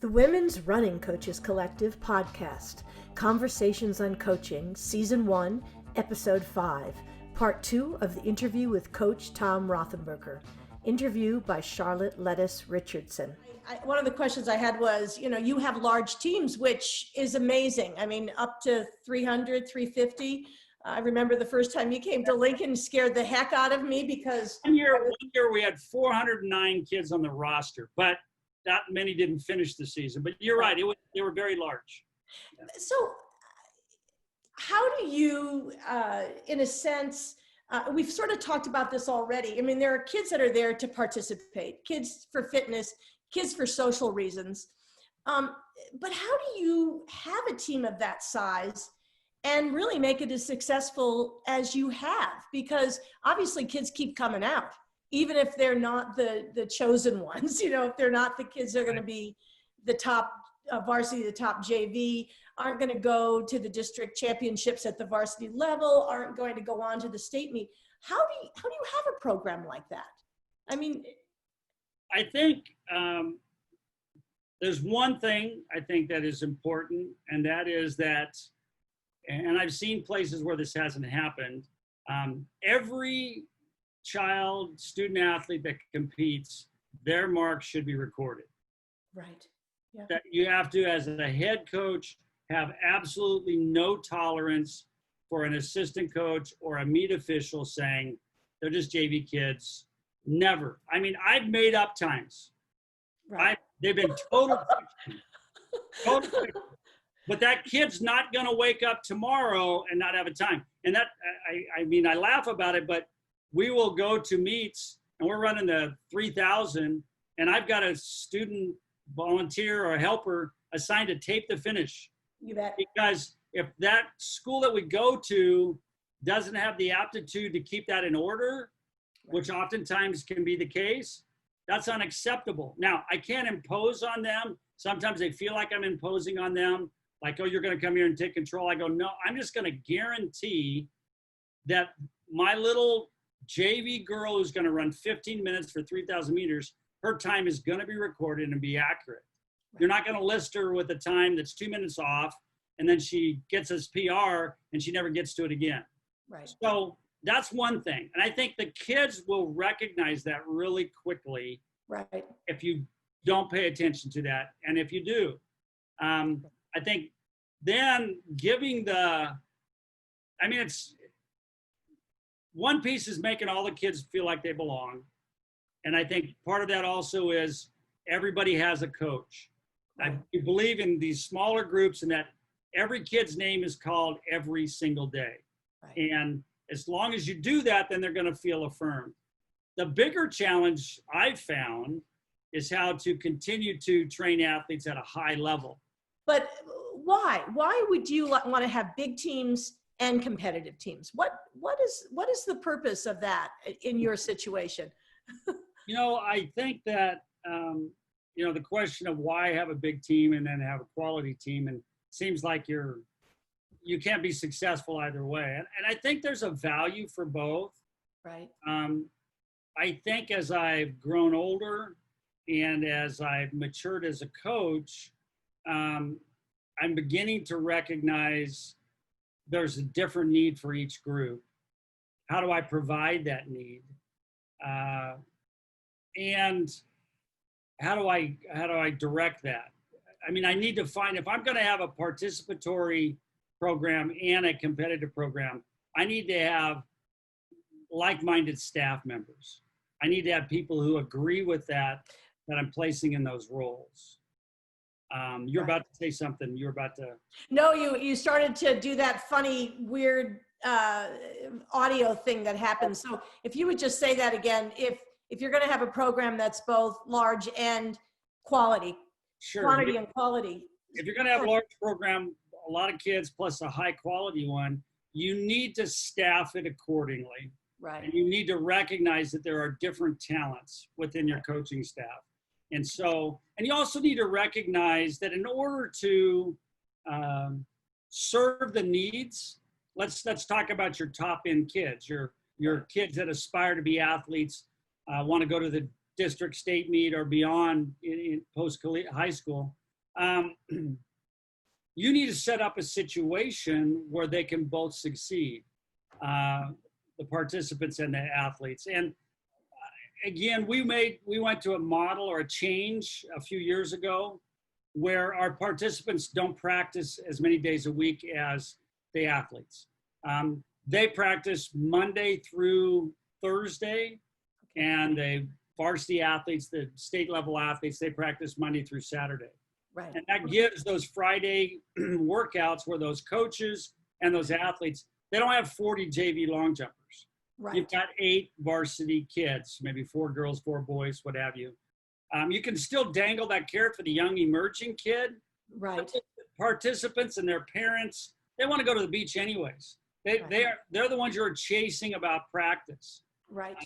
The Women's Running Coaches Collective podcast, Conversations on Coaching, Season 1, Episode 5, Part 2 of the interview with Coach Tom Rothenberger. Interview by Charlotte Lettuce Richardson. One of the questions I had was, you have large teams, which is amazing. I mean, up to 300, 350. I remember the first time you came to Lincoln, scared the heck out of me because... One year we had 409 kids on the roster, but not many didn't finish the season. But you're right, they were very large. Yeah. So how do you, in a sense, we've sort of talked about this already. I mean, there are kids that are there to participate, kids for fitness, kids for social reasons. But how do you have a team of that size and really make it as successful as you have? Because obviously kids keep coming out, even if they're not the chosen ones, if they're not the kids that are going to be the top varsity, the top JV, aren't going to go to the district championships at the varsity level, aren't going to go on to the state meet. How do you have a program like that? I mean, I think there's one thing I think that is important, and that is that, and I've seen places where this hasn't happened, every child, student athlete that competes, their mark should be recorded. Right. Yeah. That you have to, as a head coach, have absolutely no tolerance for an assistant coach or a meet official saying they're just JV kids. Never. I mean, I've made up times. Right. They've been total fiction. But that kid's not going to wake up tomorrow and not have a time. And that, I mean, I laugh about it, but we will go to meets and we're running the 3,000 and I've got a student volunteer or a helper assigned to tape the finish. You bet. Because if that school that we go to doesn't have the aptitude to keep that in order, right, which oftentimes can be the case, that's unacceptable. Now, I can't impose on them. Sometimes they feel like I'm imposing on them, like, oh, you're going to come here and take control. I go, no, I'm just going to guarantee that my little JV girl who's going to run 15 minutes for 3,000 meters, her time is going to be recorded and be accurate. Right. You're not going to list her with a time that's 2 minutes off and then she gets us PR and she never gets to it again. Right. So that's one thing. And I think the kids will recognize that really quickly. Right. If you don't pay attention to that. And if you do, I think then giving it's one piece is making all the kids feel like they belong. And I think part of that also is everybody has a coach. I believe in these smaller groups and that every kid's name is called every single day. Right. And as long as you do that, then they're going to feel affirmed. The bigger challenge I've found is how to continue to train athletes at a high level. But why? Why would you want to have big teams and competitive teams? What is the purpose of that in your situation? I think that, the question of why have a big team and then have a quality team, and it seems like you can't be successful either way. And I think there's a value for both. Right. I think as I've grown older and as I've matured as a coach, I'm beginning to recognize there's a different need for each group. How do I provide that need? And how do I direct that? I mean, I need to find, if I'm going to have a participatory program and a competitive program, I need to have like-minded staff members. I need to have people who agree with that I'm placing in those roles. You're about to say something. You're about to. No, you started to do that funny, weird audio thing that happens. So if you would just say that again, if you're going to have a program that's both large and quality, sure, quantity and quality. If you're going to have a large program, a lot of kids plus a high quality one, you need to staff it accordingly. Right. And you need to recognize that there are different talents within your coaching staff. And you also need to recognize that in order to serve the needs, let's talk about your top end kids, your kids that aspire to be athletes, want to go to the district state meet or beyond in post high school. you need to set up a situation where they can both succeed, the participants and the athletes. And again, we went to a model or a change a few years ago where our participants don't practice as many days a week as the athletes. They practice Monday through Thursday, and the varsity athletes, the state level athletes, they practice Monday through Saturday. Right. And that gives those Friday workouts where those coaches and those athletes, they don't have 40 JV long jumpers. Right. You've got 8 varsity kids, maybe 4 girls, 4 boys, what have you. You can still dangle that carrot for the young emerging kid. Right. Participants and their parents, they want to go to the beach anyways. They're the ones who are chasing about practice. Right.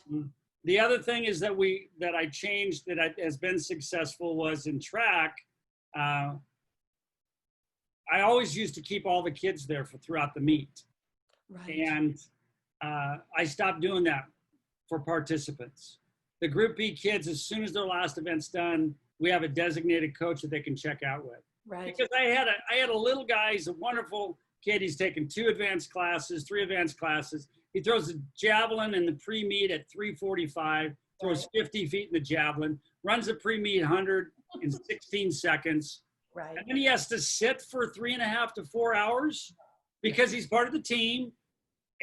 The other thing is that I changed that has been successful was in track. I always used to keep all the kids there throughout the meet. Right. And I stopped doing that for participants. The Group B kids, as soon as their last event's done, we have a designated coach that they can check out with. Right. Because I had a little guy, he's a wonderful kid. He's taken 2 advanced classes, 3 advanced classes. He throws a javelin in the pre-meet at 3:45, throws 50 feet in the javelin, runs the pre-meet 100 in 16 seconds. Right. And then he has to sit for 3.5 to 4 hours because he's part of the team.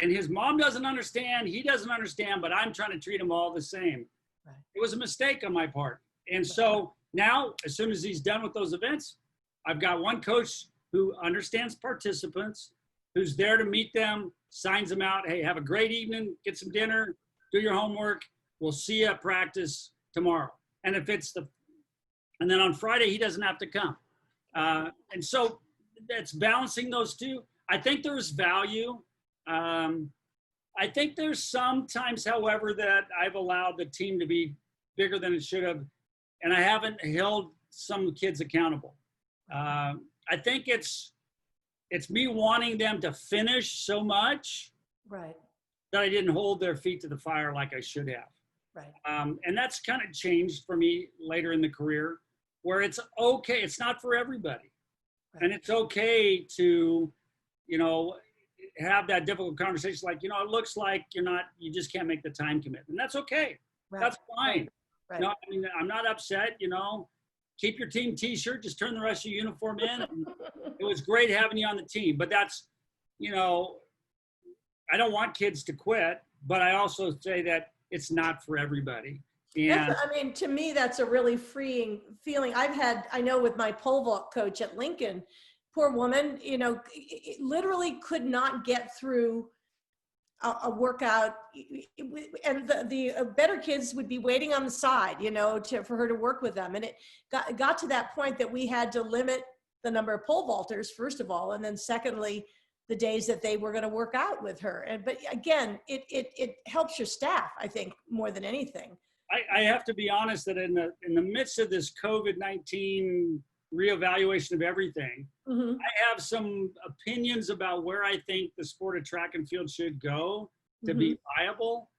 And his mom doesn't understand, he doesn't understand, but I'm trying to treat them all the same. Right. It was a mistake on my part. And so now, as soon as he's done with those events, I've got one coach who understands participants, who's there to meet them, signs them out. Hey, have a great evening, get some dinner, do your homework. We'll see you at practice tomorrow. And and then on Friday, he doesn't have to come. And so that's balancing those two. I think there's value. I think there's sometimes, however, that I've allowed the team to be bigger than it should have, and I haven't held some kids accountable. I think it's me wanting them to finish so much Right. that I didn't hold their feet to the fire like I should have. Right. And that's kind of changed for me later in the career, where it's okay. It's not for everybody. Right. And it's okay to, have that difficult conversation like, it looks like you just can't make the time commitment. And that's okay. Right. That's fine. Right. No, I mean, I'm not upset, keep your team t-shirt, just turn the rest of your uniform in. It was great having you on the team, but that's, I don't want kids to quit, but I also say that it's not for everybody. And to me, that's a really freeing feeling. I know with my pole vault coach at Lincoln, poor woman, literally could not get through a workout, and the better kids would be waiting on the side, for her to work with them. And it got to that point that we had to limit the number of pole vaulters, first of all, and then secondly, the days that they were going to work out with her. But again, it helps your staff, I think, more than anything. I have to be honest that in the midst of this COVID-19 reevaluation of everything, Mm-hmm. I have some opinions about where I think the sport of track and field should go to be viable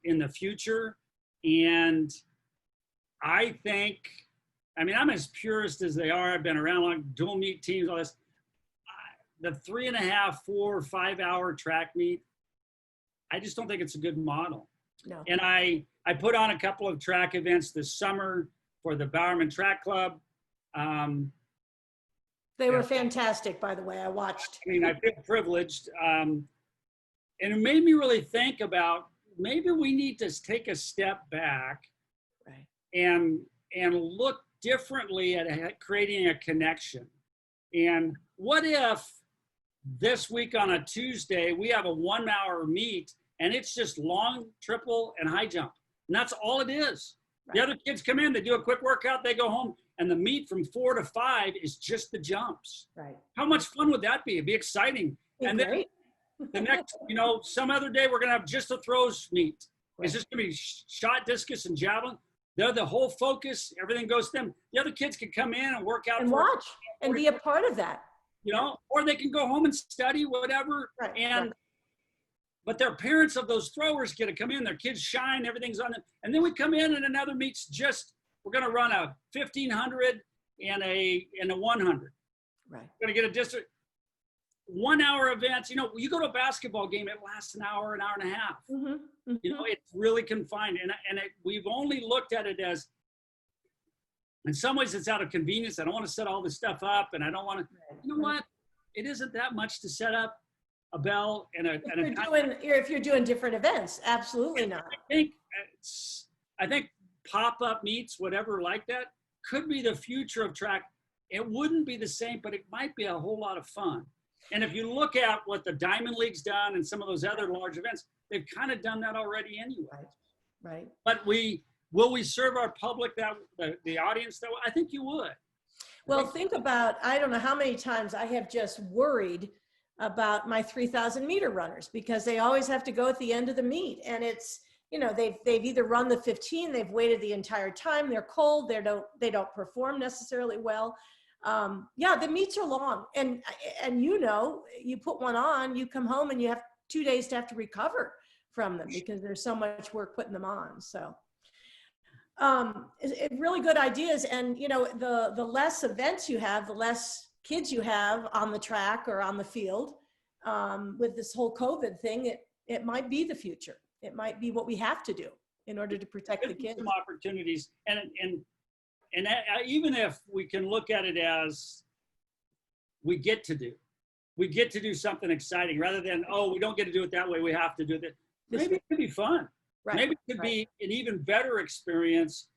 in the future. And I think, I'm as purist as they are. I've been around like dual meet teams, all this. The 3.5, 4, 5 hour track meet, I just don't think it's a good model. No. And I put on a couple of track events this summer for the Bowerman Track Club. They were fantastic, by the way. I watched. I feel privileged. And it made me really think about maybe we need to take a step back, Right. and look differently at creating a connection. And what if this week on a Tuesday, we have a 1 hour meet and it's just long, triple, and high jump. And that's all it is. Right. The other kids come in, they do a quick workout, they go home, and the meet from 4 to 5 is just the jumps. Right. How much fun would that be? It'd be exciting. And then Great. the next, some other day we're going to have just a throws meet. Right. It's just going to be shot, discus, and javelin. They're the whole focus. Everything goes to them. The other kids can come in and work out. And watch and be a part of that. Or they can go home and study, whatever. Right. But their parents of those throwers get to come in. Their kids shine. Everything's on them. And then we come in and another meet's we're going to run a 1,500 in a 100. Right. We're going to get a district 1 hour events. You know, you go to a basketball game, it lasts an hour and a half. Mm-hmm. You know, it's really confined. And we've only looked at it as, in some ways, it's out of convenience. I don't want to set all this stuff up, and I don't want to, you know what? It isn't that much to set up a bell and if you're doing different events, absolutely not. I think pop-up meets, whatever like that, could be the future of track. It wouldn't be the same, but it might be a whole lot of fun. And if you look at what the Diamond League's done and some of those other large events, they've kind of done that already anyway. Right. But will we serve our public, that the audience that way? I think you would. Well, think about, I don't know how many times I have just worried about my 3,000 meter runners, because they always have to go at the end of the meet. And it's, you know, they've either run the 15, they've waited the entire time, they're cold, they don't perform necessarily well. Yeah, the meets are long, and you know, you put one on, you come home and you have 2 days to have to recover from them because there's so much work putting them on. So really good ideas. And you know, the less events you have, the less kids you have on the track or on the field. With this whole COVID thing, it might be the future. It might be what we have to do in order to protect the kids. Some opportunities, and even if we can look at it as we get to do something exciting rather than, oh, we don't get to do it that way, we have to do that. Maybe it could be fun. Right. Maybe it could be an even better experience.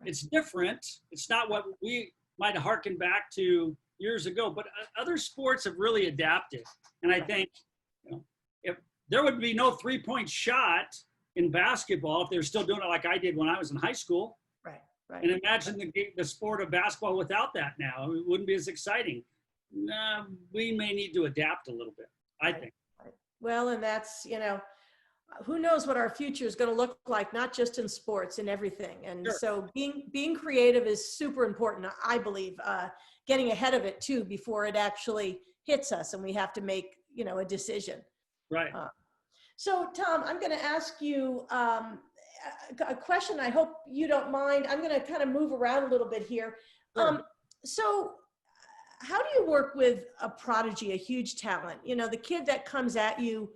It's different. It's not what we might harken back to years ago, but other sports have really adapted. And I think, you know, if there would be no 3-point shot in basketball if they were still doing it like I did when I was in high school. Right. And imagine the sport of basketball without that now. It wouldn't be as exciting. We may need to adapt a little bit, I think. Right. Well, and that's, you know, who knows what our future is going to look like, not just in sports, in everything. And Sure. So being creative is super important, I believe, getting ahead of it too, before it actually hits us and we have to make, you know, a decision. Right. So Tom, I'm going to ask you a question. I hope you don't mind. I'm going to kind of move around a little bit here. Sure. So how do you work with a prodigy, a huge talent? You know, the kid that comes at you,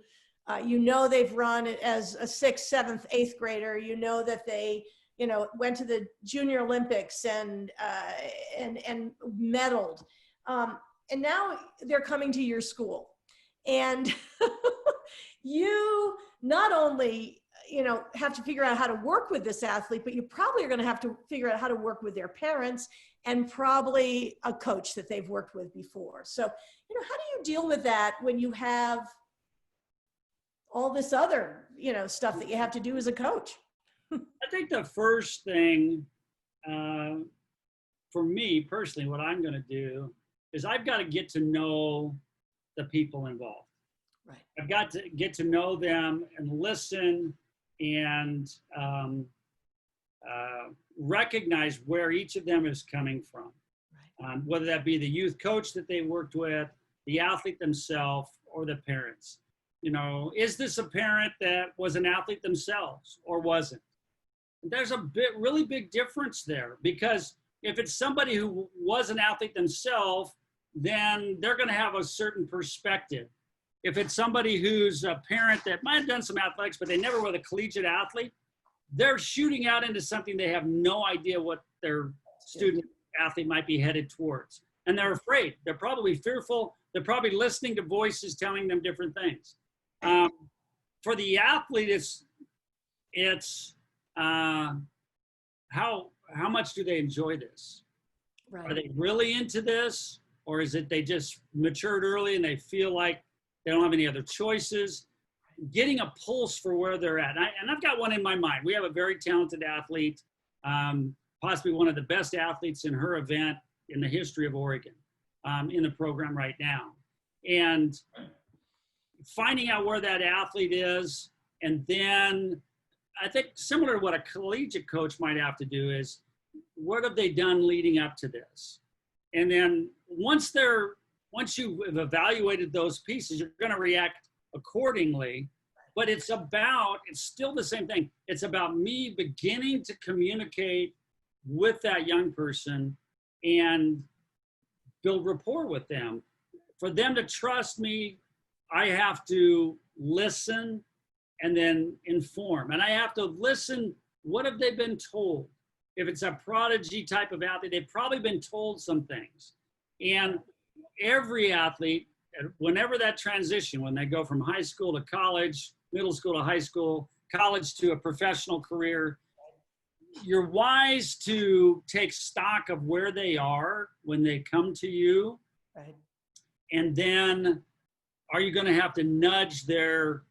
you know, they've run as a 6th, 7th, 8th grader. You know that they, you know, went to the Junior Olympics and medaled. And now they're coming to your school. And you not only, you know, have to figure out how to work with this athlete, but you probably are going to have to figure out how to work with their parents and probably a coach that they've worked with before. So, you know, how do you deal with that when you have all this other, you know, stuff that you have to do as a coach? I think the first thing for me personally, what I'm going to do is I've got to get to know the people involved. Right. I've got to get to know them and listen and recognize where each of them is coming from. Right. Whether that be the youth coach that they worked with, the athlete themselves, or the parents. You know, is this a parent that was an athlete themselves or wasn't? There's a really big difference there, because if it's somebody who was an athlete themselves, then they're going to have a certain perspective. If it's somebody who's a parent that might have done some athletics, but they never were a collegiate athlete, they're shooting out into something they have no idea what their student athlete might be headed towards. And they're afraid. They're probably fearful. They're probably listening to voices telling them different things. For the athlete, it's how much do they enjoy this? Right. Are they really into this? Or is it they just matured early and they feel like they don't have any other choices? Getting a pulse for where they're at. And I've got one in my mind. We have a very talented athlete, possibly one of the best athletes in her event in the history of Oregon, in the program right now. And finding out where that athlete is, and then I think similar to what a collegiate coach might have to do is, what have they done leading up to this? And then once you've evaluated those pieces, you're going to react accordingly. But it's still the same thing. It's about me beginning to communicate with that young person and build rapport with them. For them to trust me, I have to listen and then inform. And I have to listen, what have they been told? If it's a prodigy type of athlete, they've probably been told some things. And every athlete, whenever that transition, when they go from high school to college, middle school to high school, college to a professional career, you're wise to take stock of where they are when they come to you. Right. And then are you going to have to nudge their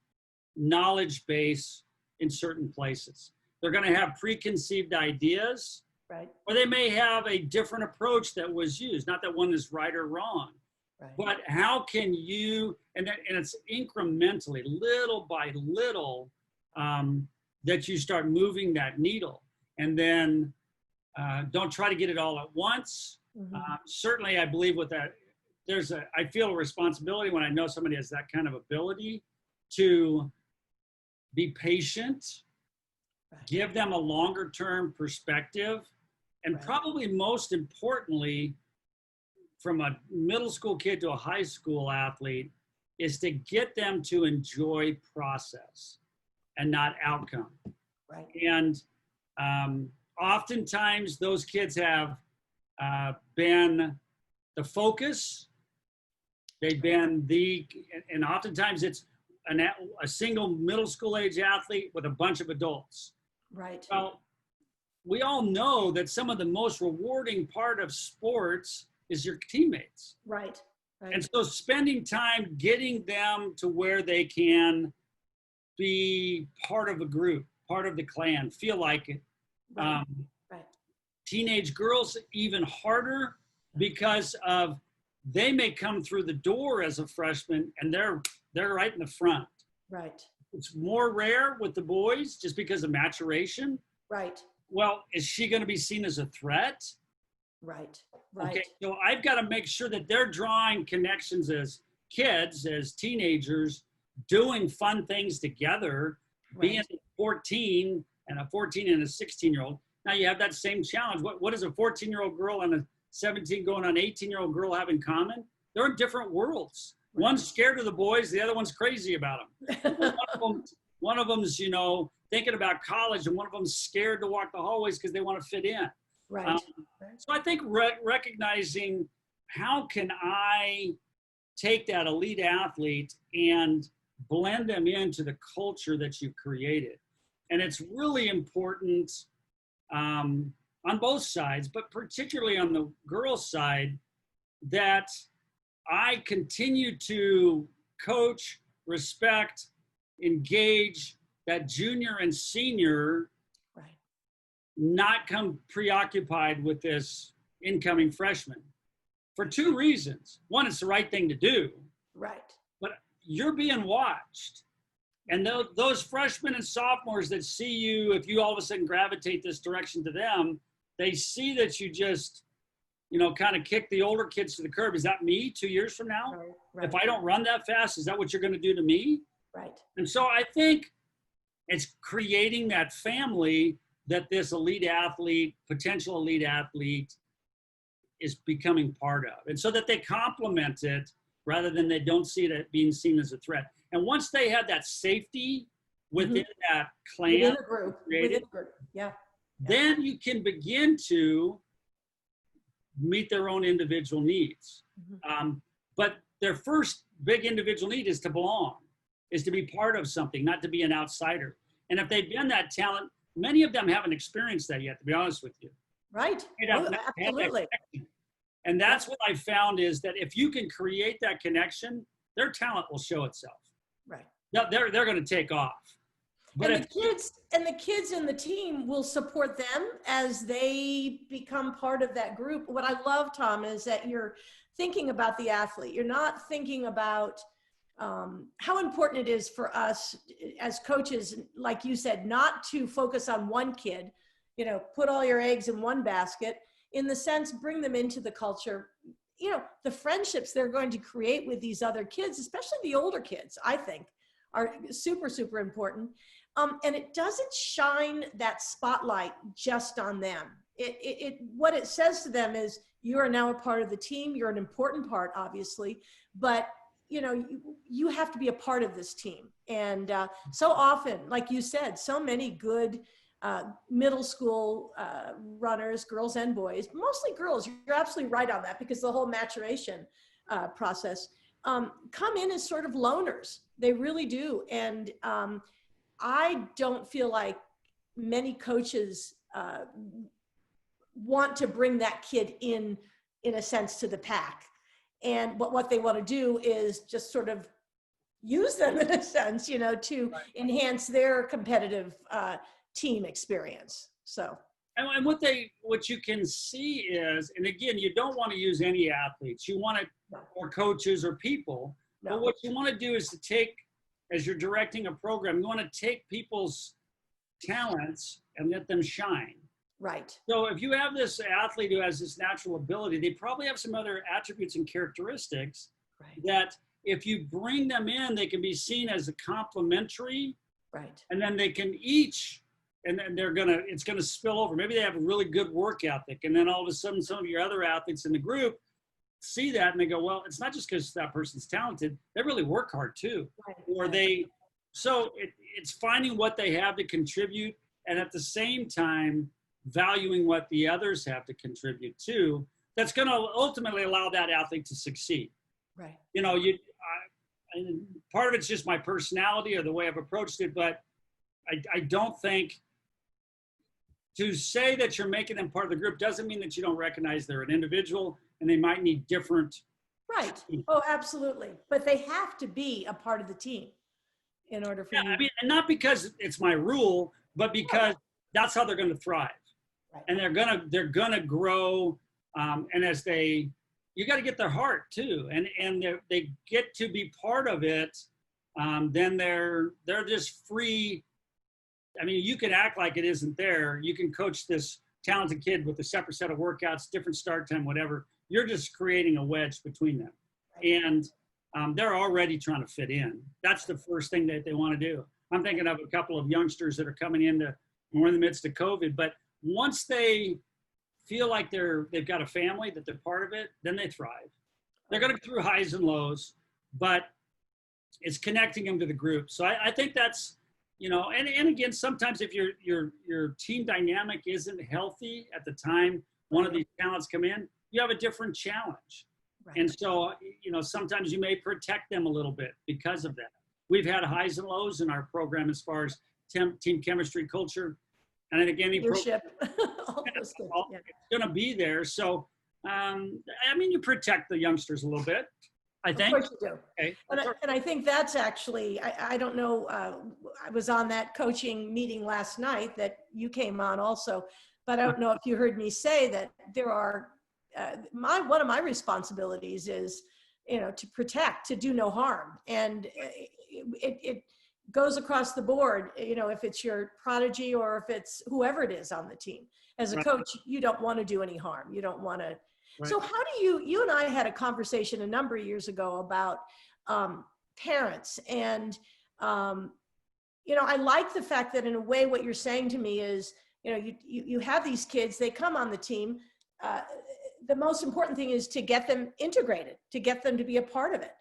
knowledge base in certain places? They're going to have preconceived ideas, Right. or they may have a different approach that was used. Not that one is right or wrong, Right. but how can you, and it's incrementally, little by little, that you start moving that needle. And then don't try to get it all at once. Mm-hmm. Certainly, I believe with that, I feel a responsibility when I know somebody has that kind of ability to be patient, Right. give them a longer term perspective, and Right. probably most importantly, from a middle school kid to a high school athlete, is to get them to enjoy process and not outcome. Right. And oftentimes those kids have been the focus. They've been and oftentimes it's a single middle school age athlete with a bunch of adults. Right. Well, we all know that some of the most rewarding part of sports is your teammates. Right. Right. And so spending time getting them to where they can be part of a group, part of the clan, feel like it. Right. Right. Teenage girls, even harder because of they may come through the door as a freshman and they're right in the front. Right. It's more rare with the boys just because of maturation. Right. Well, is she going to be seen as a threat? Right. Right. Okay, so I've got to make sure that they're drawing connections as kids, as teenagers, doing fun things together, being 14 and a 14 and a 16-year-old. Now you have that same challenge. What does a 14-year-old girl and a 17 going on 18-year-old girl have in common? They're in different worlds. Right. One's scared of the boys, the other one's crazy about them. one of them's, thinking about college, and one of them's scared to walk the hallways because they want to fit in. Right. So I think recognizing how can I take that elite athlete and blend them into the culture that you've created. And it's really important on both sides, but particularly on the girls' side, that I continue to coach, respect, engage that junior and senior, Right. not come preoccupied with this incoming freshman for two reasons. One, it's the right thing to do. Right. But you're being watched. And those freshmen and sophomores that see you, if you all of a sudden gravitate this direction to them, they see that you just, kind of kick the older kids to the curb. Is that me 2 years from now? Right. Right. If I don't run that fast, is that what you're going to do to me? Right. And so I think it's creating that family that this elite athlete, potential elite athlete, is becoming part of. And so that they complement it rather than they don't see it being seen as a threat. And once they have that safety within that clan, Within a group. Within a group. Yeah. then you can begin to meet their own individual needs. But their first big individual need is to belong, is to be part of something, not to be an outsider. And if they've been that talent, many of them haven't experienced that yet, to be honest with you. Right. Absolutely. And that's what I found is that if you can create that connection, their talent will show itself. Right. They're going to take off. But And the kids in the team will support them as they become part of that group. What I love, Tom, is that you're thinking about the athlete. You're not thinking about how important it is for us as coaches, like you said, not to focus on one kid, put all your eggs in one basket, in the sense, bring them into the culture, the friendships they're going to create with these other kids, especially the older kids, I think, are super, super important. And it doesn't shine that spotlight just on them. what it says to them is, you are now a part of the team. You're an important part, obviously, but you have to be a part of this team. And so often, like you said, so many good middle school runners, girls and boys, mostly girls, you're absolutely right on that, because the whole maturation process, come in as sort of loners. They really do. And I don't feel like many coaches want to bring that kid in a sense, to the pack. And what they want to do is just sort of use them in a sense, to enhance their competitive team experience. So. And what you can see is, and again, you don't want to use any athletes. You want to, or coaches or people. No. But what you want to do is to take, as you're directing a program, you want to take people's talents and let them shine. Right. So if you have this athlete who has this natural ability, they probably have some other attributes and characteristics that if you bring them in, they can be seen as a complementary. Right. And then they can each, and then it's gonna spill over. Maybe they have a really good work ethic, and then all of a sudden some of your other athletes in the group see that and they go, well, it's not just because that person's talented, they really work hard too. Right. Or it's finding what they have to contribute, and at the same time valuing what the others have to contribute to. That's going to ultimately allow that athlete to succeed. Right. Part of it's just my personality or the way I've approached it, but I don't think to say that you're making them part of the group doesn't mean that you don't recognize they're an individual and they might need different. Right. Oh, absolutely. But they have to be a part of the team in order for you. I mean, and not because it's my rule, but because that's how they're going to thrive. Right. And they're gonna grow, and as you got to get their heart too, and they get to be part of it. Then they're just free. I mean, you can act like it isn't there. You can coach this talented kid with a separate set of workouts, different start time, whatever. You're just creating a wedge between them, and they're already trying to fit in. That's the first thing that they want to do. I'm thinking of a couple of youngsters that are coming into. We're in the midst of COVID, but once they feel like they've got a family, that they're part of it, then they thrive. They're going to go through highs and lows, but it's connecting them to the group. So I think that's, and again, sometimes if your team dynamic isn't healthy at the time one of these talents come in, you have a different challenge. Right. And so, sometimes you may protect them a little bit because of that. We've had highs and lows in our program as far as team chemistry, culture. And then again, leadership. It's going to be there. So, you protect the youngsters a little bit, I think. Of course you do. Okay. And I think that's actually, I don't know, I was on that coaching meeting last night that you came on also, but I don't know if you heard me say that there are, one of my responsibilities is, to protect, to do no harm. And it goes across the board, if it's your prodigy or if it's whoever it is on the team. As a coach, you don't want to do any harm. You don't want to. Right. So how do you and I had a conversation a number of years ago about parents. And, I like the fact that in a way, what you're saying to me is, you have these kids, they come on the team. The most important thing is to get them integrated, to get them to be a part of it.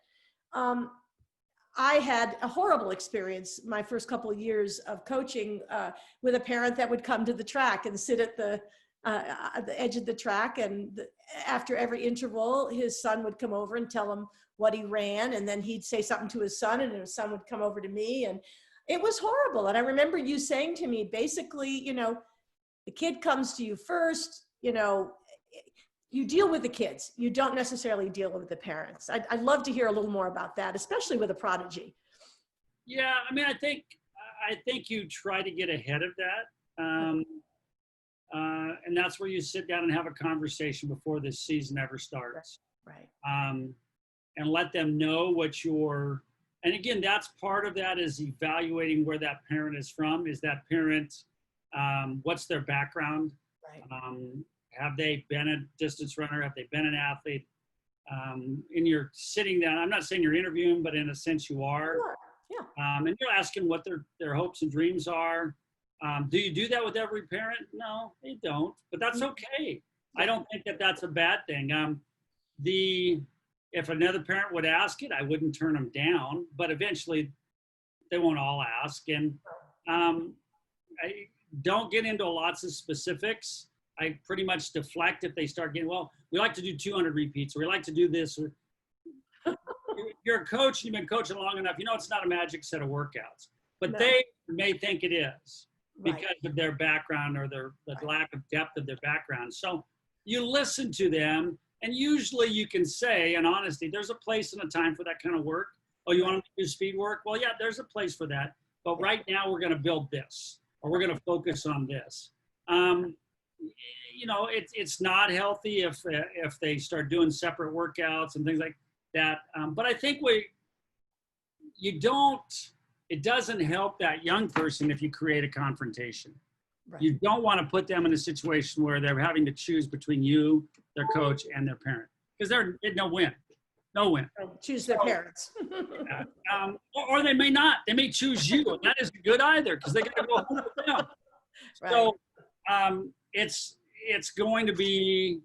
I had a horrible experience my first couple of years of coaching with a parent that would come to the track and sit at the edge of the track. And after every interval, his son would come over and tell him what he ran. And then he'd say something to his son and his son would come over to me. And it was horrible. And I remember you saying to me, basically, the kid comes to you first, you deal with the kids. You don't necessarily deal with the parents. I'd love to hear a little more about that, especially with a prodigy. Yeah, I think you try to get ahead of that. And that's where you sit down and have a conversation before this season ever starts. Right. And let them know and again, that's part of that is evaluating where that parent is from. Is that parent, what's their background? Right. Have they been a distance runner? Have they been an athlete? And you're sitting down, I'm not saying you're interviewing, but in a sense you are. Sure. Yeah. And you're asking what their hopes and dreams are. Do you do that with every parent? No, they don't, but that's okay. I don't think that that's a bad thing. If another parent would ask it, I wouldn't turn them down, but eventually they won't all ask. And I don't get into lots of specifics. I pretty much deflect if they start getting, well, we like to do 200 repeats, or we like to do this. You're a coach, you've been coaching long enough, you know it's not a magic set of workouts, but No. they may think it is Right. because of their background or the lack of depth of their background. So you listen to them, and usually you can say, in honesty, there's a place and a time for that kind of work. Oh, you want to do speed work? Well, yeah, there's a place for that. But right now we're going to build this, or we're going to focus on this. You know, it's not healthy if they start doing separate workouts and things like that. But I think it doesn't help that young person if you create a confrontation. Right. You don't want to put them in a situation where they're having to choose between you, their coach, and their parent, because they're no win. Choose their parents. Or they may not. They may choose you, and that isn't good either, because they got to go home with them. Right. So it's going to be.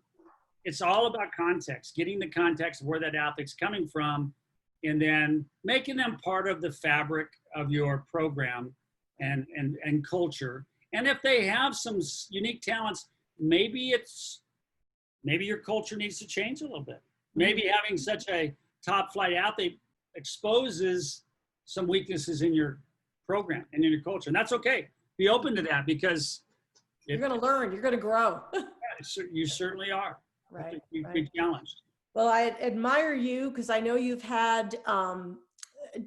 It's all about context, getting the context of where that athlete's coming from, and then making them part of the fabric of your program and culture. And if they have some unique talents, maybe your culture needs to change a little bit. Maybe having such a top flight athlete exposes some weaknesses in your program and in your culture. And that's okay. Be open to that, because you're going to learn, you're going to grow. You certainly are. Right. You've been challenged. Well, I admire you, because I know you've had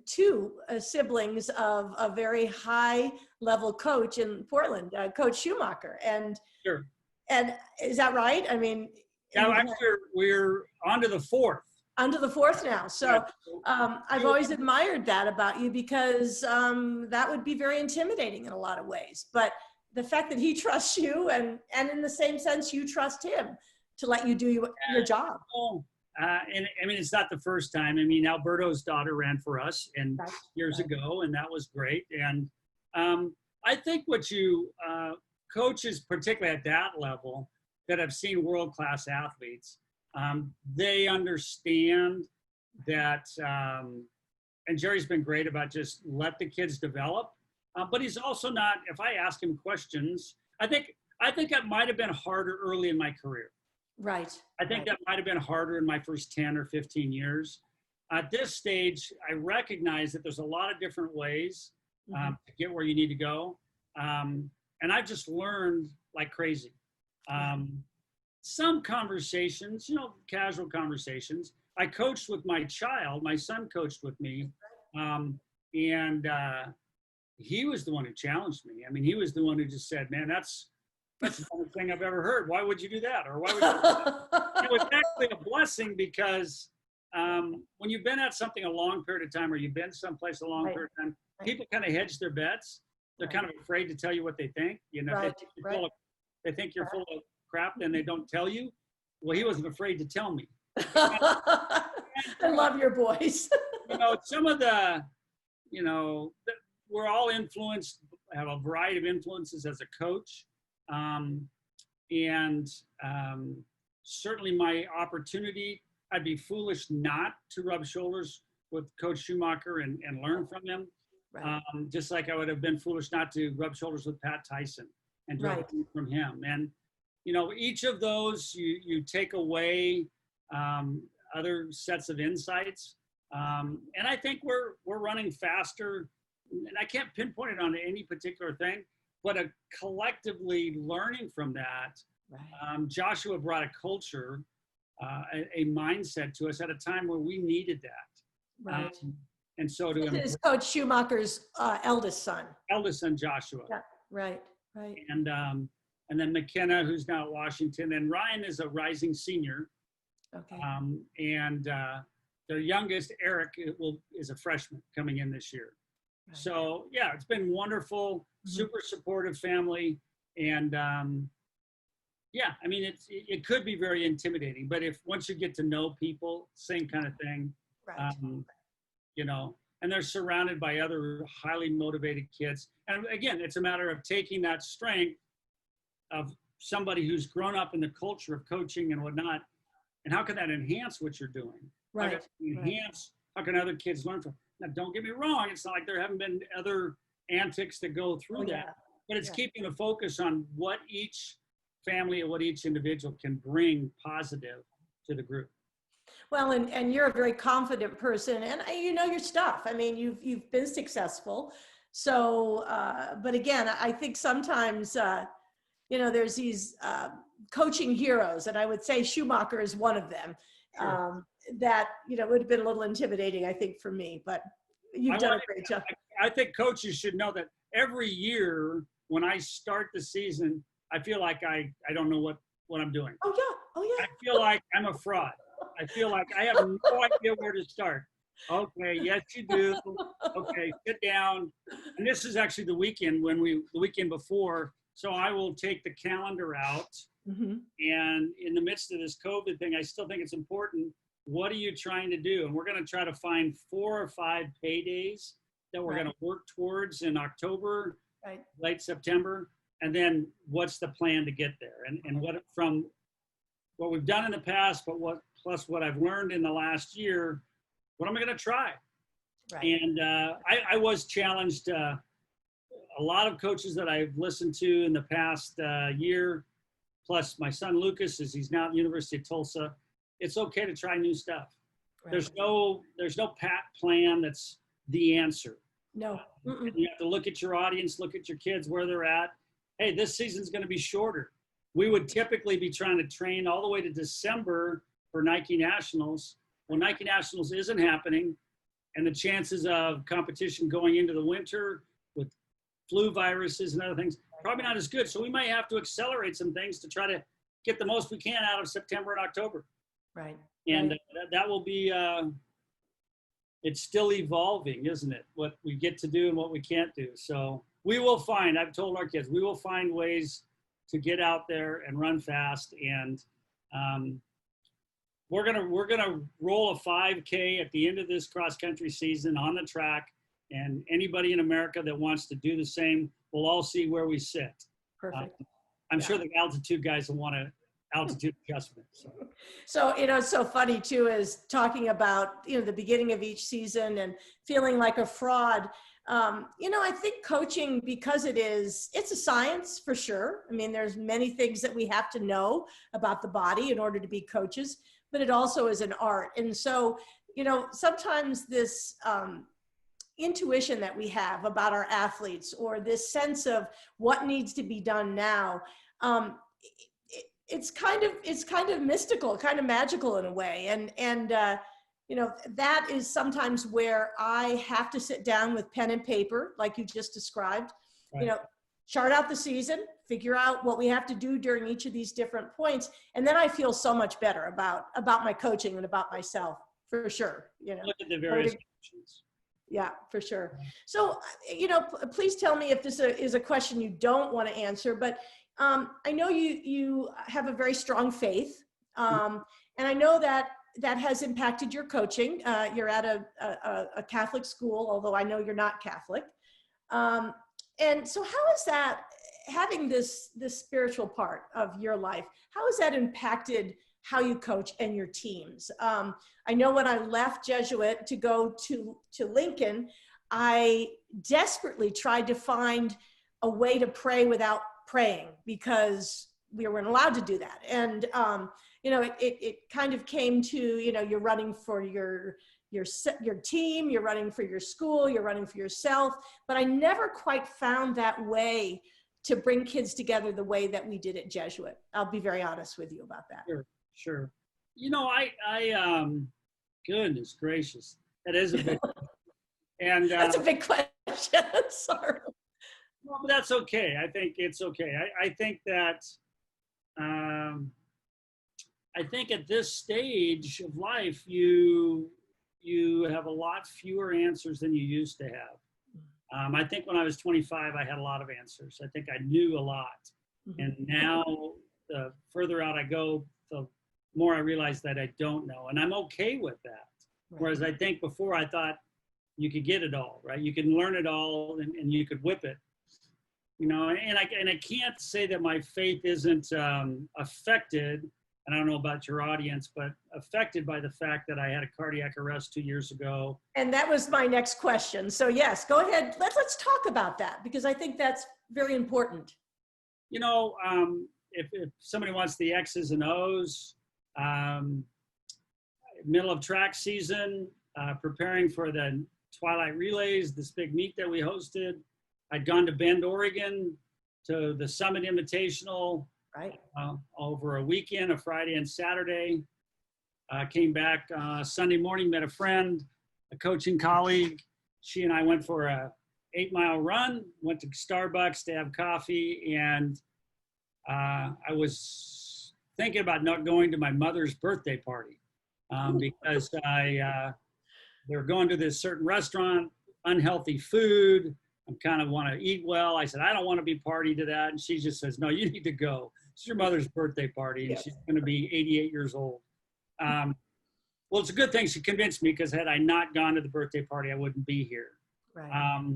two siblings of a very high level coach in Portland, Coach Schumacher. And sure. And is that right? I mean, now actually we're on to the fourth. Onto the fourth now. So I've always admired that about you, because that would be very intimidating in a lot of ways. But the fact that he trusts you, and in the same sense you trust him to let you do your job. And I mean, it's not the first time. I mean, Alberto's daughter ran for us years ago, and that was great. And I think what coaches, particularly at that level, that have seen world-class athletes, they understand that, and Jerry's been great about just let the kids develop, but he's also not, if I ask him questions, I think that might have been harder early in my career. Right. I think that might have been harder in my first 10 or 15 years. At this stage, I recognize that there's a lot of different ways to get where you need to go. And I've just learned like crazy. Some conversations, casual conversations. I coached with my child. My son coached with me. And he was the one who challenged me. I mean, he was the one who just said, man, that's the only thing I've ever heard. Why would you do that? Or why would you do that? It was actually a blessing, because when you've been at something a long period of time, or you've been someplace a long period of time, people kind of hedge their bets. They're kind of afraid to tell you what they think. They think you're full of crap, then they don't tell you. Well, he wasn't afraid to tell me. I love your boys. Some of we're all influenced, have a variety of influences as a coach. Certainly my opportunity, I'd be foolish not to rub shoulders with Coach Schumacher and learn from him. Right. Just like I would have been foolish not to rub shoulders with Pat Tyson and learn from him. And, each of those, you take away other sets of insights. And I think we're running faster, and I can't pinpoint it on any particular thing, but collectively learning from that. Right. Joshua brought a culture, a mindset to us at a time where we needed that. Right. And so this is Coach Schumacher's eldest son. Eldest son, Joshua. Yeah. Right. And then McKenna, who's now at Washington, and Ryan is a rising senior. Okay. And their youngest, Eric, is a freshman coming in this year. Right. So yeah, it's been wonderful, super supportive family. And yeah, I mean, it could be very intimidating, but once you get to know people, same kind of thing, right. and they're surrounded by other highly motivated kids. And again, it's a matter of taking that strength of somebody who's grown up in the culture of coaching and whatnot, and how can that enhance what you're doing? Right. How can it enhance, how can other kids learn from? Now, don't get me wrong, it's not like there haven't been other antics that go through that, but it's keeping a focus on what each family and what each individual can bring positive to the group. Well, and you're a very confident person, and you know your stuff. I mean, you've been successful. So, but again, I think sometimes, you know, there's these coaching heroes, and I would say Schumacher is one of them. Sure. That, you know, would have been a little intimidating, I think, for me, but you've done a great job. I think coaches should know that every year when I start the season, I feel like I don't know what I'm doing. Oh yeah. I feel like I'm a fraud. I feel like I have no idea where to start. Okay, yes you do. Okay, sit down. And this is actually the weekend the weekend before. So I will take the calendar out. Mm-hmm. And in the midst of this COVID thing, I still think it's important. What are you trying to do? And we're going to try to find 4 or 5 paydays that we're going to work towards in October, late September. And then what's the plan to get there? And what from what we've done in the past, but plus what I've learned in the last year, what am I going to try? Right. And I was challenged. A lot of coaches that I've listened to in the past year, plus my son Lucas, as he's now at the University of Tulsa, it's okay to try new stuff. Right. There's no pat plan that's the answer. No. You have to look at your audience, look at your kids, where they're at. Hey, this season's going to be shorter. We would typically be trying to train all the way to December for Nike Nationals. Well, Nike Nationals isn't happening, and the chances of competition going into the winter with flu viruses and other things, probably not as good. So we might have to accelerate some things to try to get the most we can out of September and October. Right. And that will be, it's still evolving, isn't it? What we get to do and what we can't do. So we will find, I've told our kids, we will find ways to get out there and run fast. And we're gonna roll a 5K at the end of this cross country season on the track. And anybody in America that wants to do the same, we'll all see where we sit. Perfect. I'm sure the altitude guys will want to altitude adjustment. So, you know, it's so funny too, is talking about, you know, the beginning of each season and feeling like a fraud. You know, I think coaching, because it's a science for sure. I mean, there's many things that we have to know about the body in order to be coaches, but it also is an art. And so, you know, sometimes this intuition that we have about our athletes, or this sense of what needs to be done now, it's kind of mystical, kind of magical in a way. And you know, that is sometimes where I have to sit down with pen and paper, like you just described, you know, chart out the season, figure out what we have to do during each of these different points. And then I feel so much better about my coaching and about myself, for sure. You know, look at the various options. Yeah, for sure. So, you know, please tell me if this is a question you don't want to answer, but I know you have a very strong faith, and I know that has impacted your coaching. You're at a Catholic school, although I know you're not Catholic. And so how is that, having this spiritual part of your life, how has that impacted how you coach and your teams? I know when I left Jesuit to go to Lincoln, I desperately tried to find a way to pray without praying, because we weren't allowed to do that. And, you know, it kind of came to, you know, you're running for your team, you're running for your school, you're running for yourself, but I never quite found that way to bring kids together the way that we did at Jesuit. I'll be very honest with you about that. Sure. You know, I goodness gracious, that is a big and that's a big question. Sorry. Well, but that's okay. I think it's okay. I think that I think at this stage of life, you have a lot fewer answers than you used to have. I think when I was 25, I had a lot of answers. I think I knew a lot. Mm-hmm. And now the further out I go, the more I realize that I don't know. And I'm okay with that. Right. Whereas I think before I thought, you could get it all, right? You can learn it all, and you could whip it. You know, and I can't say that my faith isn't affected, and I don't know about your audience, but affected by the fact that I had a cardiac arrest 2 years ago. And that was my next question. So yes, go ahead. Let's talk about that, because I think that's very important. You know, if somebody wants the X's and O's, middle of track season, preparing for the Twilight Relays, this big meet that we hosted. I'd gone to Bend, Oregon, to the Summit Invitational, right? Over a weekend, a Friday and Saturday. Came back Sunday morning, met a friend, a coaching colleague. She and I went for a 8-mile run, went to Starbucks to have coffee, and I was thinking about not going to my mother's birthday party because they were going to this certain restaurant, unhealthy food. I kind of want to eat well. I said, I don't want to be party to that. And she just says, no, you need to go. It's your mother's birthday party, and she's going to be 88 years old. Well, it's a good thing she convinced me, because had I not gone to the birthday party, I wouldn't be here. Right.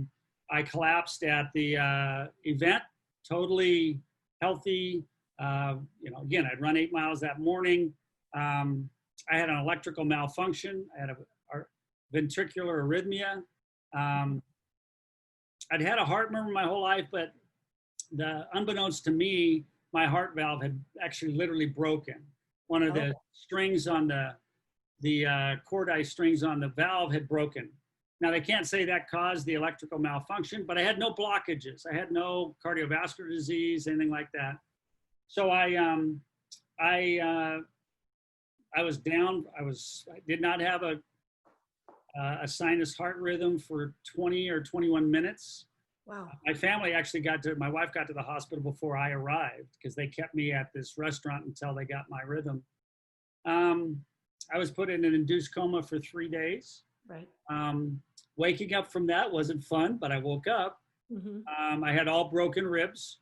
I collapsed at the event, totally healthy. You know, again, I'd run 8 miles that morning. I had an electrical malfunction. I had a ventricular arrhythmia. I'd had a heart murmur my whole life, but unbeknownst to me, my heart valve had actually literally broken. One of the strings on the cordite strings on the valve had broken. Now, they can't say that caused the electrical malfunction, but I had no blockages. I had no cardiovascular disease, anything like that. So I was down. I did not have a sinus heart rhythm for 20 or 21 minutes. Wow. My family actually my wife got to the hospital before I arrived, because they kept me at this restaurant until they got my rhythm. I was put in an induced coma for 3 days. Right. Waking up from that wasn't fun, but I woke up. Mm-hmm. I had all broken ribs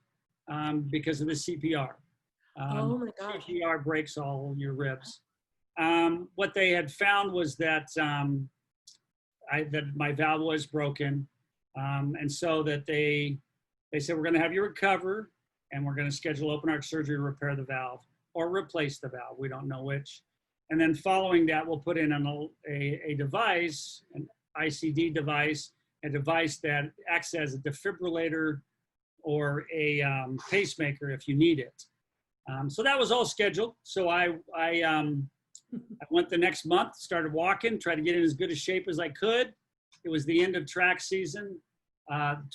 because of the CPR. Oh my gosh. CPR breaks all your ribs. What they had found was that that my valve was broken, and so that they said, we're going to have you recover, and we're going to schedule open heart surgery to repair the valve or replace the valve. We don't know which. And then following that, we'll put in a device, an ICD device, a device that acts as a defibrillator or a pacemaker if you need it. So that was all scheduled. So I went the next month, started walking, tried to get in as good a shape as I could. It was the end of track season.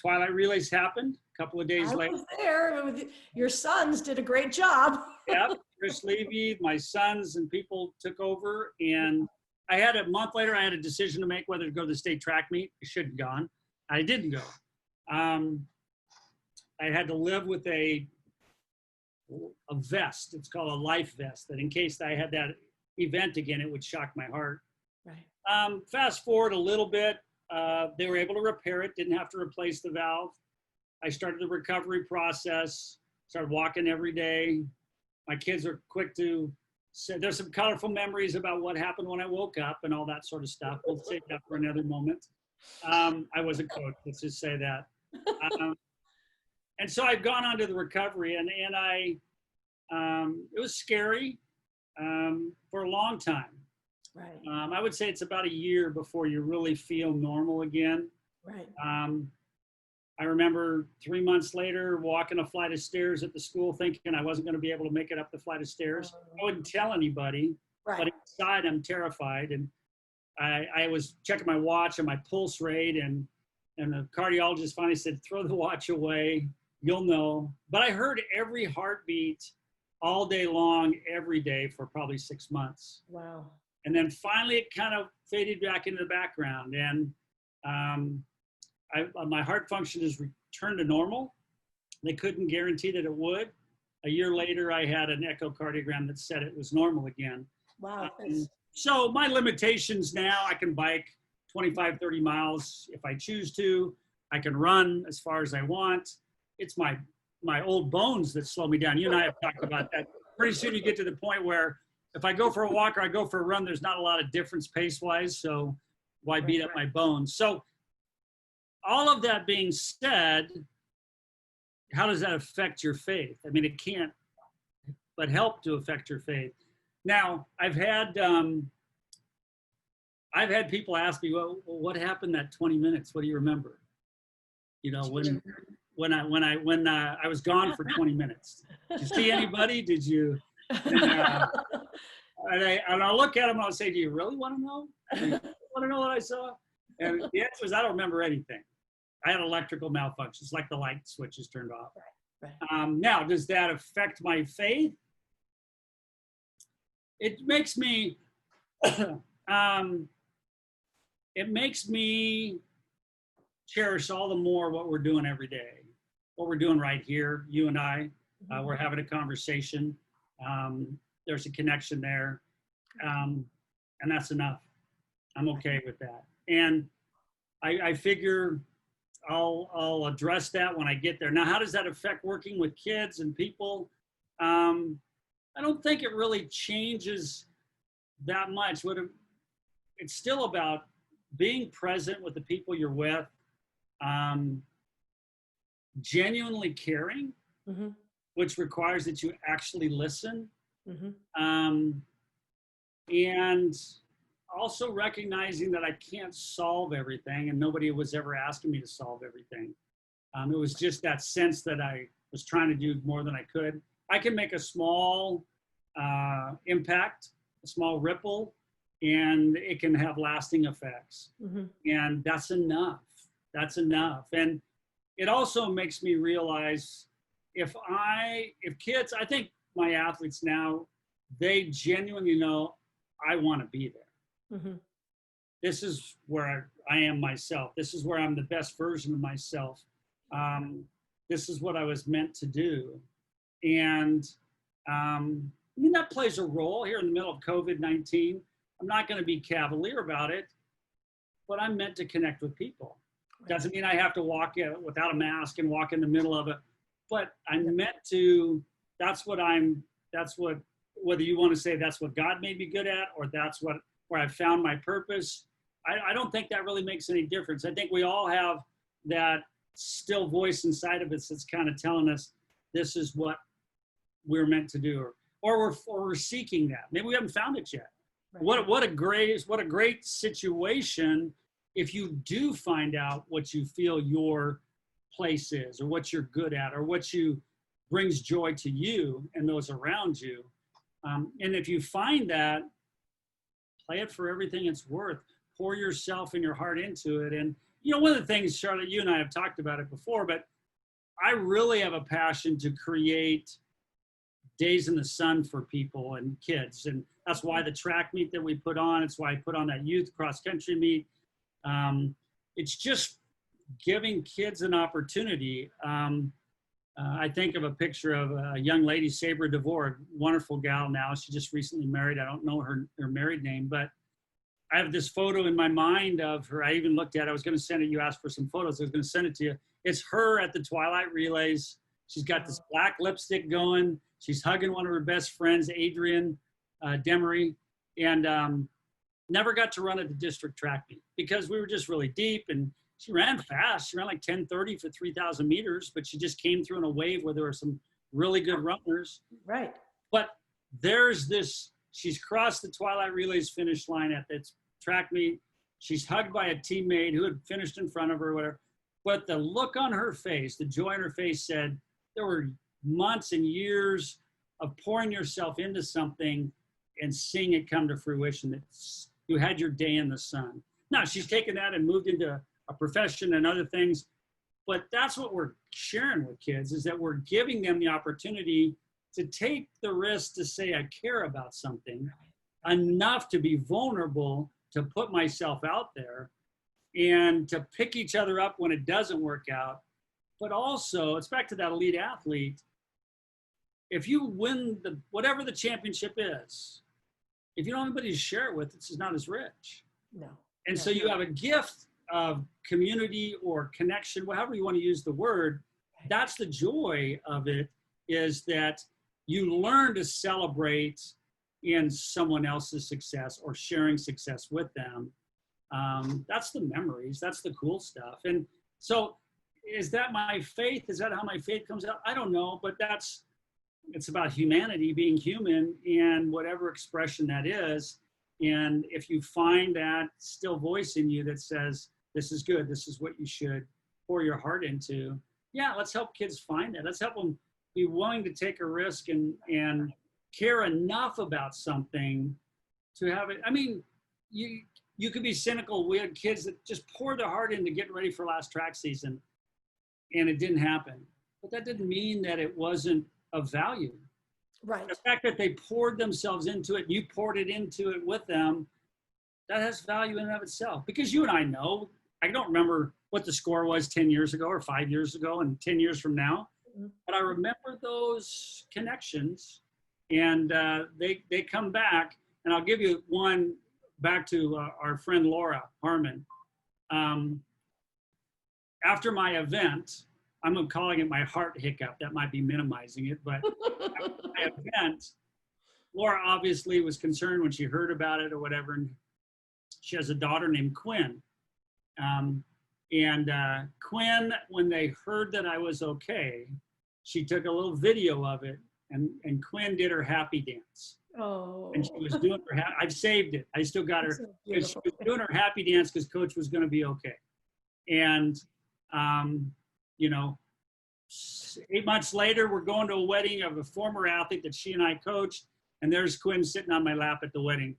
Twilight Relays happened a couple of days later. I was there. Your sons did a great job. Yeah, Chris Levy, my sons and people took over. And I had a month later, I had a decision to make whether to go to the state track meet. I should have gone. I didn't go. I had to live with a vest. It's called a life vest, that in case I had that event again, it would shock my heart. Right. Fast forward a little bit, they were able to repair it, didn't have to replace the valve. I started the recovery process, started walking every day. My kids are quick to say, there's some colorful memories about what happened when I woke up and all that sort of stuff. We'll save that for another moment. I was a coach, let's just say that. And so I've gone on to the recovery, and it was scary for a long time. Right. I would say it's about a year before you really feel normal again. Right. I remember 3 months later walking a flight of stairs at the school thinking I wasn't going to be able to make it up the flight of stairs. I wouldn't tell anybody, Right. but inside I'm terrified. And I was checking my watch and my pulse rate, and the cardiologist finally said, throw the watch away, you'll know. But I heard every heartbeat all day long, every day for probably 6 months. Wow. And then finally it kind of faded back into the background. And my heart function has returned to normal. They couldn't guarantee that it would. A year later, I had an echocardiogram that said it was normal again. Wow. So my limitations now, I can bike 25, 30 miles if I choose to. I can run as far as I want. It's my old bones that slow me down. You and I have talked about that. Pretty soon you get to the point where if I go for a walk or I go for a run, there's not a lot of difference pace-wise. So why beat up my bones? So all of that being said, how does that affect your faith? I mean, it can't but help to affect your faith. Now, I've had people ask me, well, what happened that 20 minutes? What do you remember? You know, when I was gone for 20 minutes. Did you see anybody? Did you? And I'll look at them and I'll say, do you really want to know? Do you want to know what I saw? And the answer is, I don't remember anything. I had electrical malfunctions, like the light switches turned off. Right. Now, does that affect my faith? It makes me, cherish all the more what we're doing every day, what we're doing right here, you and I. We're having a conversation. There's a connection there, and that's enough. I'm okay with that. And I figure I'll address that when I get there. Now, how does that affect working with kids and people? I don't think it really changes that much. It's still about being present with the people you're with, genuinely caring, which requires that you actually listen, and also recognizing that I can't solve everything, and nobody was ever asking me to solve everything. It was just that sense that I was trying to do more than I could. I can make a small impact, a small ripple, and it can have lasting effects. And that's enough. That's enough. And it also makes me realize if kids, I think my athletes now, they genuinely know I want to be there. This is where I am myself. This is where I'm the best version of myself. This is what I was meant to do. And I mean, that plays a role here in the middle of COVID-19. I'm not going to be cavalier about it, but I'm meant to connect with people. Doesn't mean I have to walk without a mask and walk in the middle of it, but I'm meant to, whether you want to say that's what God made me good at, or that's where I found my purpose. I don't think that really makes any difference. I think we all have that still voice inside of us that's kind of telling us this is what we're meant to do, or we're seeking that. Maybe we haven't found it yet. Right. What a great situation if you do find out what you feel your place is, or what you're good at, or what brings joy to you and those around you. And if you find that, play it for everything it's worth. Pour yourself and your heart into it. And you know, one of the things, Charlotte, you and I have talked about it before, but I really have a passion to create days in the sun for people and kids. And that's why the track meet that we put on, it's why I put on that youth cross country meet. It's just giving kids an opportunity. I think of a picture of a young lady, Sabra DeVore, wonderful gal now. She just recently married. I don't know her married name, but I have this photo in my mind of her. I even looked at it. I was going to send it. You asked for some photos. I was going to send it to you. It's her at the Twilight Relays. She's got this black lipstick going. She's hugging one of her best friends, Adrian Demery, and never got to run at the district track meet because we were just really deep, and she ran fast. She ran like 10:30 for 3,000 meters, but she just came through in a wave where there were some really good runners. Right. But there's this, she's crossed the Twilight Relays finish line at this track meet. She's hugged by a teammate who had finished in front of her, or whatever. But the look on her face, the joy on her face said, there were months and years of pouring yourself into something and seeing it come to fruition. That you had your day in the sun. Now, she's taken that and moved into a profession and other things, but that's what we're sharing with kids, is that we're giving them the opportunity to take the risk to say, I care about something enough to be vulnerable, to put myself out there, and to pick each other up when it doesn't work out. But also, it's back to that elite athlete. If you win whatever the championship is, if you don't have anybody to share it with, it's not as rich. No. And so you have a gift of community or connection, however you want to use the word. That's the joy of it, is that you learn to celebrate in someone else's success or sharing success with them. That's the memories. That's the cool stuff. And so is that my faith? Is that how my faith comes out? I don't know, but it's about humanity, being human, and whatever expression that is. And if you find that still voice in you that says, this is good, this is what you should pour your heart into, yeah, let's help kids find that. Let's help them be willing to take a risk and care enough about something to have it. I mean, you could be cynical. We had kids that just poured their heart into getting ready for last track season, and it didn't happen. But that didn't mean that it wasn't of value. Right. The fact that they poured themselves into it, you poured it into it with them, that has value in and of itself. Because you and I know, I don't remember what the score was 10 years ago or 5 years ago and 10 years from now, but I remember those connections, and they come back. And I'll give you one back to our friend Laura Harmon. After my event, I'm calling it my heart hiccup. That might be minimizing it, but after my event, Laura obviously was concerned when she heard about it or whatever. And she has a daughter named Quinn. Quinn, when they heard that I was okay, she took a little video of it, and Quinn did her happy dance. Oh. And she was doing her, I've saved it. I still got her. So She was doing her happy dance because Coach was going to be okay. And, 8 months later, we're going to a wedding of a former athlete that she and I coached. And there's Quinn sitting on my lap at the wedding.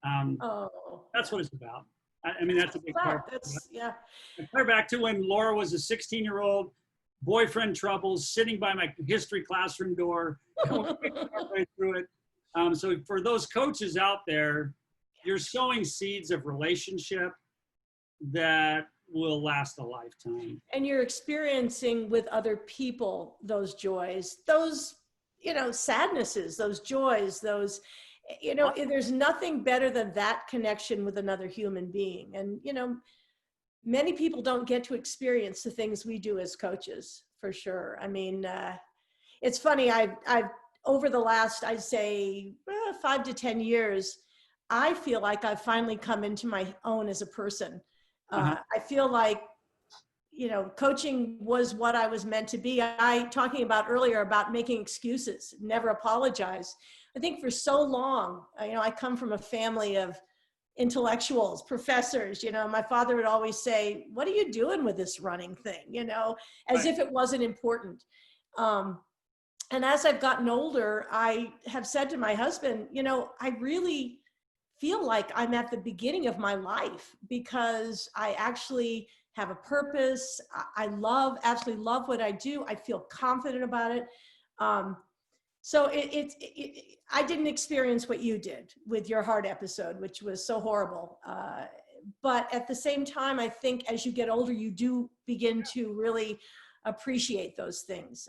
That's what it's about. I mean, that's a big part. Yeah. I clear back to when Laura was a 16-year-old, boyfriend troubles, sitting by my history classroom door, halfway through it. So for those coaches out there, you're sowing seeds of relationship that will last a lifetime. And you're experiencing with other people those joys, those, sadnesses, those joys, those, there's nothing better than that connection with another human being. And, many people don't get to experience the things we do as coaches, for sure. I mean, it's funny, I've over the last, I'd say 5 to 10 years, I feel like I've finally come into my own as a person. I feel like, coaching was what I was meant to be. Talking about earlier about making excuses, never apologize. I think for so long, I come from a family of intellectuals, professors. My father would always say, what are you doing with this running thing? As if it wasn't important. And as I've gotten older, I have said to my husband, I really feel like I'm at the beginning of my life because I actually have a purpose. I absolutely love what I do. I feel confident about it. So I didn't experience what you did with your heart episode, which was so horrible. But at the same time, I think as you get older, you do begin to really appreciate those things.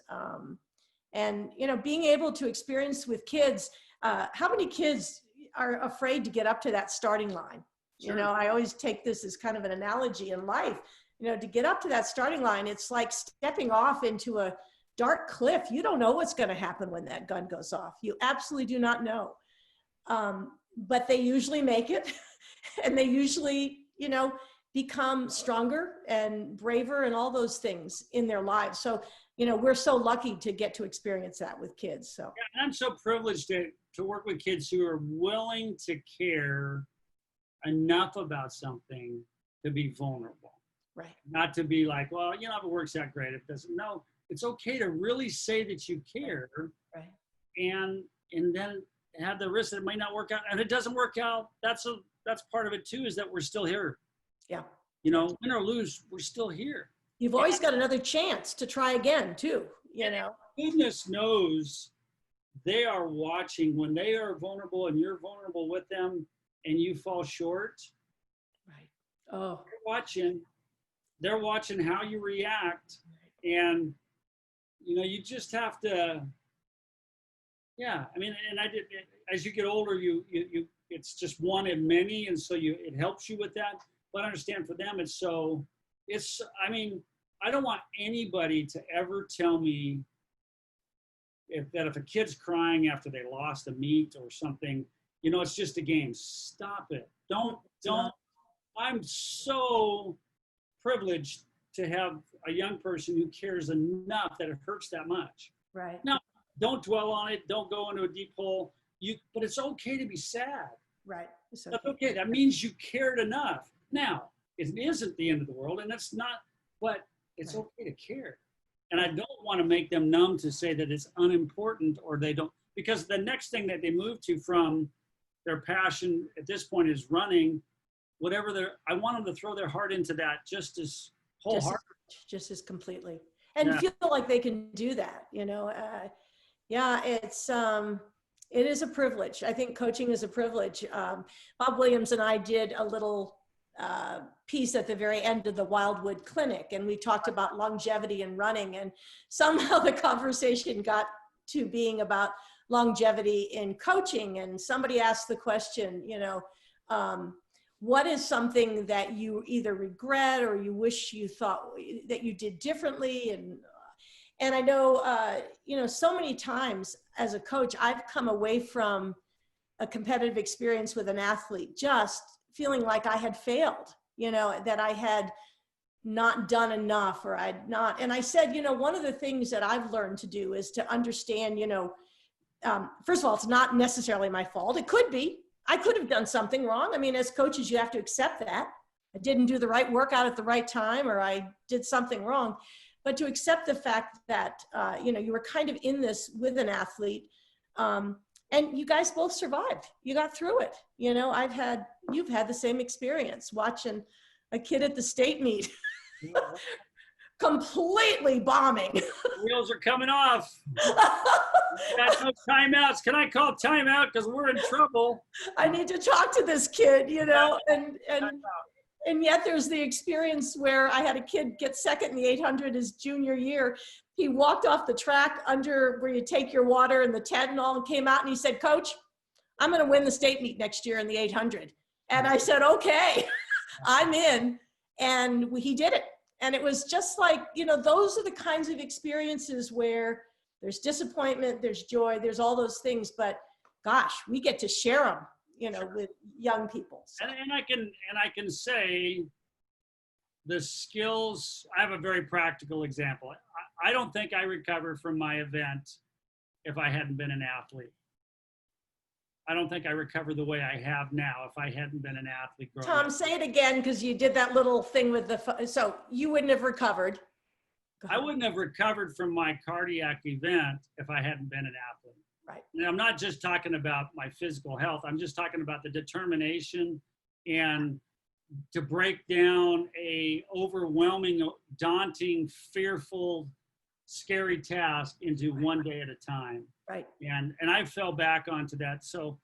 And, being able to experience with kids, how many kids are afraid to get up to that starting line? Sure. I always take this as kind of an analogy in life. To get up to that starting line, it's like stepping off into a dark cliff. You don't know what's going to happen when that gun goes off. You absolutely do not know. But they usually make it, and they usually, become stronger and braver and all those things in their lives. So, we're so lucky to get to experience that with kids. So yeah, and I'm so privileged to work with kids who are willing to care enough about something to be vulnerable. Right. Not to be like, well, if it works out great, it doesn't. No, it's okay to really say that you care. Right. And then have the risk that it might not work out. And if it doesn't work out, that's part of it too, is that we're still here. Yeah. Win or lose, we're still here. You've always got another chance to try again too, Goodness knows they are watching when they are vulnerable and you're vulnerable with them and you fall short. Right. Oh. They're watching how you react. And, you just have to, yeah. I mean, and I did, as you get older, you it's just one of many. And so it helps you with that. But I understand for them, I don't want anybody to ever tell me that if a kid's crying after they lost a meet or something, it's just a game. Stop it. Don't I'm so privileged to have a young person who cares enough that it hurts that much. Right. Now, don't dwell on it. Don't go into a deep hole. But it's okay to be sad. Right. It's That's okay. That means you cared enough. Now, it isn't the end of the world, and it's not, but it's Right. okay to care. And I don't want to make them numb to say that it's unimportant or they don't, because the next thing that they move to from their passion at this point is running, I want them to throw their heart into that just as wholeheartedly. Just as completely. And Yeah. feel like they can do that, yeah, it is a privilege. I think coaching is a privilege. Bob Williams and I did a little piece at the very end of the Wildwood Clinic, and we talked about longevity and running, and somehow the conversation got to being about longevity in coaching. And somebody asked the question, what is something that you either regret or you wish you thought that you did differently? And I know, so many times as a coach, I've come away from a competitive experience with an athlete just feeling like I had failed, that I had not done enough, or I'd not. And I said, one of the things that I've learned to do is to understand, first of all, it's not necessarily my fault. It could be. I could have done something wrong. I mean, as coaches, you have to accept that. I didn't do the right workout at the right time, or I did something wrong. But to accept the fact that, you were kind of in this with an athlete, and you guys both survived. You got through it. You've had the same experience watching a kid at the state meet completely bombing. Wheels are coming off. Got no timeouts. Can I call timeout? Because we're in trouble. I need to talk to this kid, and yet there's the experience where I had a kid get second in the 800 his junior year. He walked off the track under where you take your water and the tent and all, and came out and he said, "Coach, I'm going to win the state meet next year in the 800. And I said, "Okay, I'm in." And he did it. And it was just like, those are the kinds of experiences where there's disappointment, there's joy, there's all those things, but gosh, we get to share them, with young people. So. And I can say the skills. I have a very practical example. I don't think I recovered from my event if I hadn't been an athlete. I don't think I recovered the way I have now if I hadn't been an athlete growing up. Tom, say it again, because you did that little thing with so you wouldn't have recovered. I wouldn't have recovered from my cardiac event if I hadn't been an athlete. Right. And I'm not just talking about my physical health. I'm just talking about the determination and to break down a overwhelming, daunting, fearful, scary task into one day at a time. Right. And I fell back onto that. So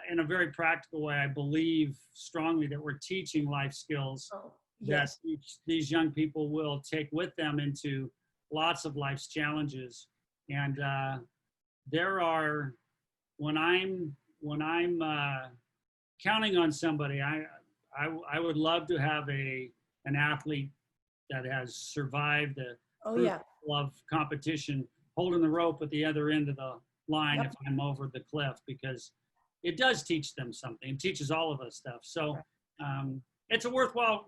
in a very practical way, I believe strongly that we're teaching life skills Yes. that these young people will take with them into lots of life's challenges. And there are, when I'm counting on somebody, I would love to have an athlete that has survived the of competition, holding the rope at the other end of the line if I'm over the cliff, because it does teach them something. It teaches all of us stuff. So it's a worthwhile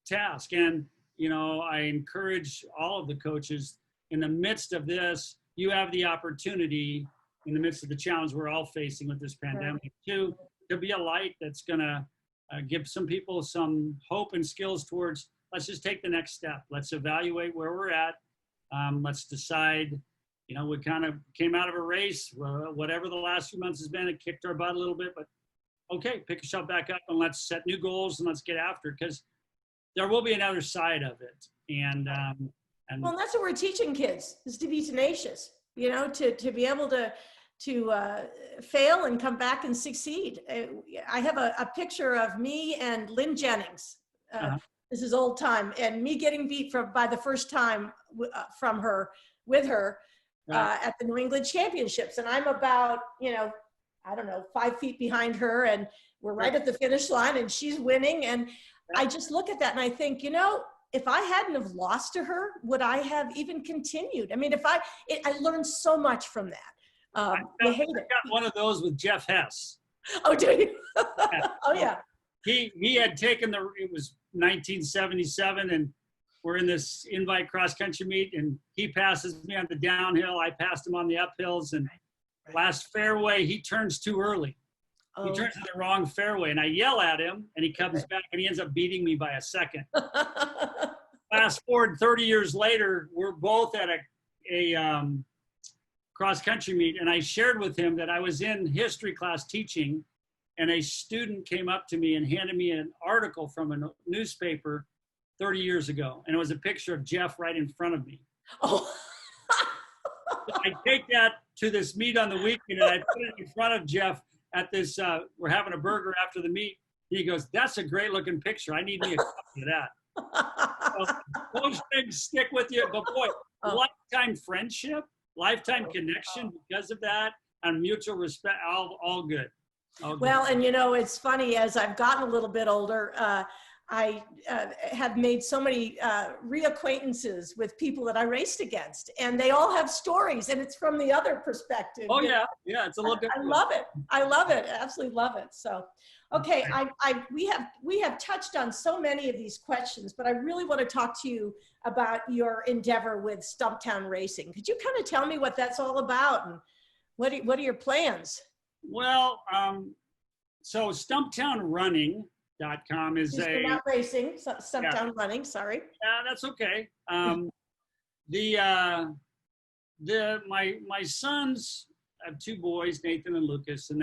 task. And, I encourage all of the coaches in the midst of this, you have the opportunity in the midst of the challenge we're all facing with this pandemic to be a light that's going to give some people some hope and skills towards, let's just take the next step. Let's evaluate where we're at. Let's decide, we kind of came out of a race, whatever the last few months has been, it kicked our butt a little bit, but okay, pick yourself back up and let's set new goals and let's get after it, because there will be another side of it. And well, that's what we're teaching kids, is to be tenacious, to be able to fail and come back and succeed. I have a picture of me and Lynn Jennings. This is old time, and me getting beat by the first time with her at the New England Championships. And I'm about, 5 feet behind her, and we're right at the finish line, and she's winning. And I just look at that and I think, if I hadn't have lost to her, would I have even continued? I mean, I learned so much from that. I got one of those with Jeff Hess. Oh, do you? Oh, yeah. he had taken it was 1977, and we're in this invite cross country meet, and he passes me on the downhill. I passed him on the uphills, and last fairway, he turns too early. He turns to the wrong fairway, and I yell at him, and he comes back, and he ends up beating me by a second. Fast forward 30 years later, we're both at a cross country meet, and I shared with him that I was in history class teaching, and a student came up to me and handed me an article from a newspaper 30 years ago, and it was a picture of Jeff right in front of me. Oh. I take that to this meet on the weekend, and I put it in front of Jeff at this, we're having a burger after the meet. He goes, "That's a great looking picture. I need me a copy of that." So those things stick with you, but boy, lifetime friendship, lifetime connection because of that, and mutual respect, all good. Well, and you know, it's funny, as I've gotten a little bit older, I have made so many reacquaintances with people that I raced against, and they all have stories, and it's from the other perspective. Oh yeah, yeah, it's a little different. I love it. I love it. Absolutely love it. So, okay, we have touched on so many of these questions, but I really want to talk to you about your endeavor with Stumptown Racing. Could you kind of tell me what that's all about, and what are your plans? Well, so stumptownrunning.com is not racing, Stumptown Running, sorry. Yeah, that's okay. My sons, I have two boys, Nathan and Lucas, and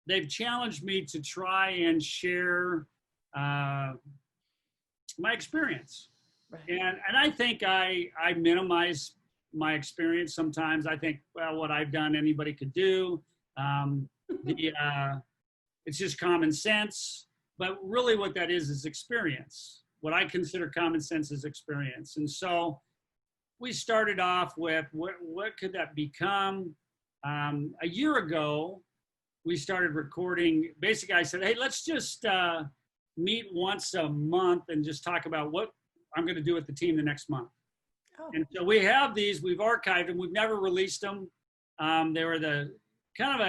they've challenged me to try and share my experience. Right. And I think I minimize my experience sometimes. I think, well, what I've done, anybody could do. It's just common sense, but really what that is experience. What I consider common sense is experience. And so we started off with what could that become? A year ago, we started recording. Basically, I said, hey, let's just meet once a month and just talk about what I'm going to do with the team the next month. Oh. And so we have these, we've archived them. We've never released them. They were the kind of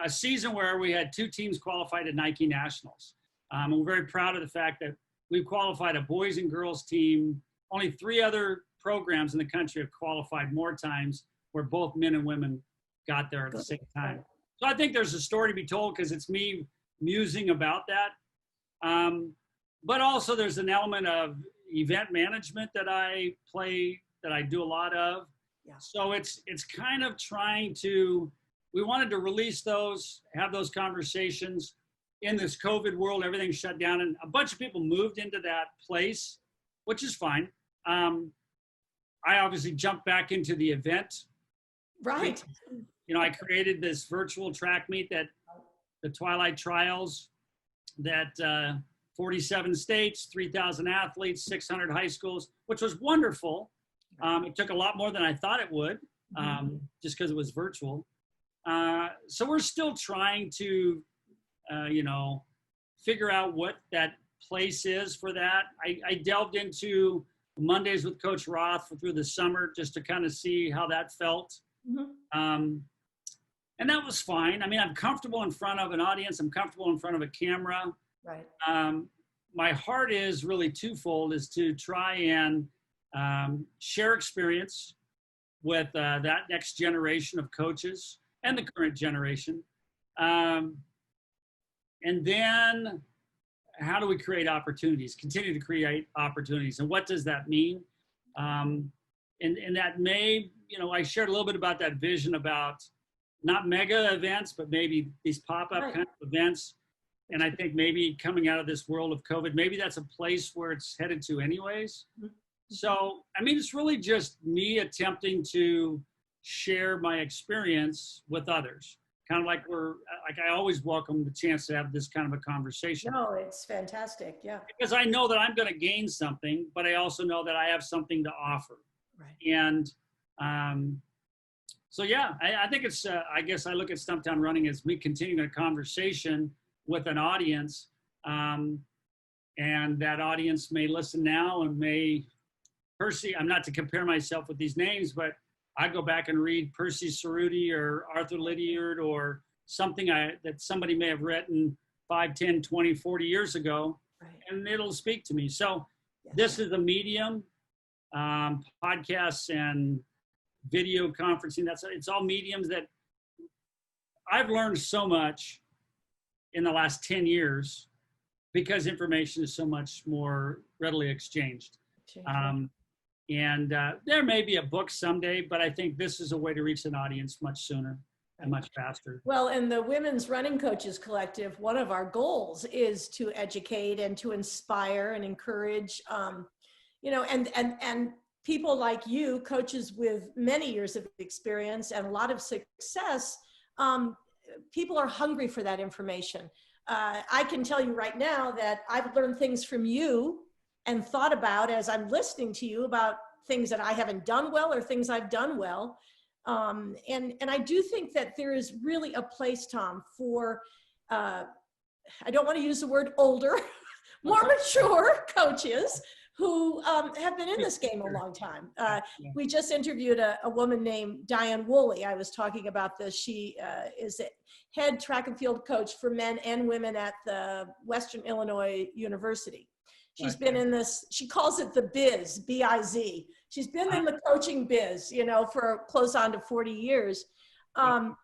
a season where we had two teams qualified at Nike Nationals. And we're very proud of the fact that we've qualified a boys and girls team. Only 3 other programs in the country have qualified more times, where both men and women got there at the same time. So I think there's a story to be told, because it's me musing about that. But also there's an element of event management that I do a lot of. Yeah. So it's kind of trying to, we wanted to release those, have those conversations in this COVID world. Everything's shut down, and a bunch of people moved into that place, which is fine. I obviously jumped back into the event. Right. I created this virtual track meet, that the Twilight Trials, that 47 states, 3,000 athletes, 600 high schools, which was wonderful. It took a lot more than I thought it would, just because it was virtual. So we're still trying to, figure out what that place is for that. I delved into Mondays with Coach Roth through the summer, just to kind of see how that felt. Mm-hmm. And that was fine. I mean, I'm comfortable in front of an audience. I'm comfortable in front of a camera. Right. My heart is really twofold, is to try and share experience with that next generation of coaches and the current generation. And then how do we create opportunities, continue to create opportunities? And what does that mean? And that may, I shared a little bit about that vision about not mega events, but maybe these pop-up kind of events. And I think maybe coming out of this world of COVID, maybe that's a place where it's headed to anyways. So, I mean, it's really just me attempting to share my experience with others. Kind of like I always welcome the chance to have this kind of a conversation. No, it's fantastic. Yeah. Because I know that I'm going to gain something, but I also know that I have something to offer. Right. And so, yeah, I think it's, I guess I look at Stumptown Running as me continuing a conversation with an audience. And that audience may listen now and may, Percy, I'm not to compare myself with these names, but I go back and read Percy Cerruti or Arthur Lydiard or something that somebody may have written 5, 10, 20, 40 years ago, Right. and it'll speak to me. So Yes. this is a medium, podcasts and video conferencing. It's all mediums that I've learned so much in the last 10 years because information is so much more readily exchanged. And there may be a book someday, but I think this is a way to reach an audience much sooner and much faster. Well, in the Women's Running Coaches Collective, one of our goals is to educate and to inspire and encourage, and people like you, coaches with many years of experience and a lot of success. People are hungry for that information. I can tell you right now that I've learned things from you and thought about as I'm listening to you about things that I haven't done well or things I've done well. And I do think that there is really a place, Tom, for, I don't want to use the word older, more mature coaches who have been in this game a long time. We just interviewed a woman named Diane Woolley. I was talking about this. She is a head track and field coach for men and women at the Western Illinois University. She's been in this, she calls it the biz, B-I-Z. She's been in the coaching biz, for close on to 40 years. And,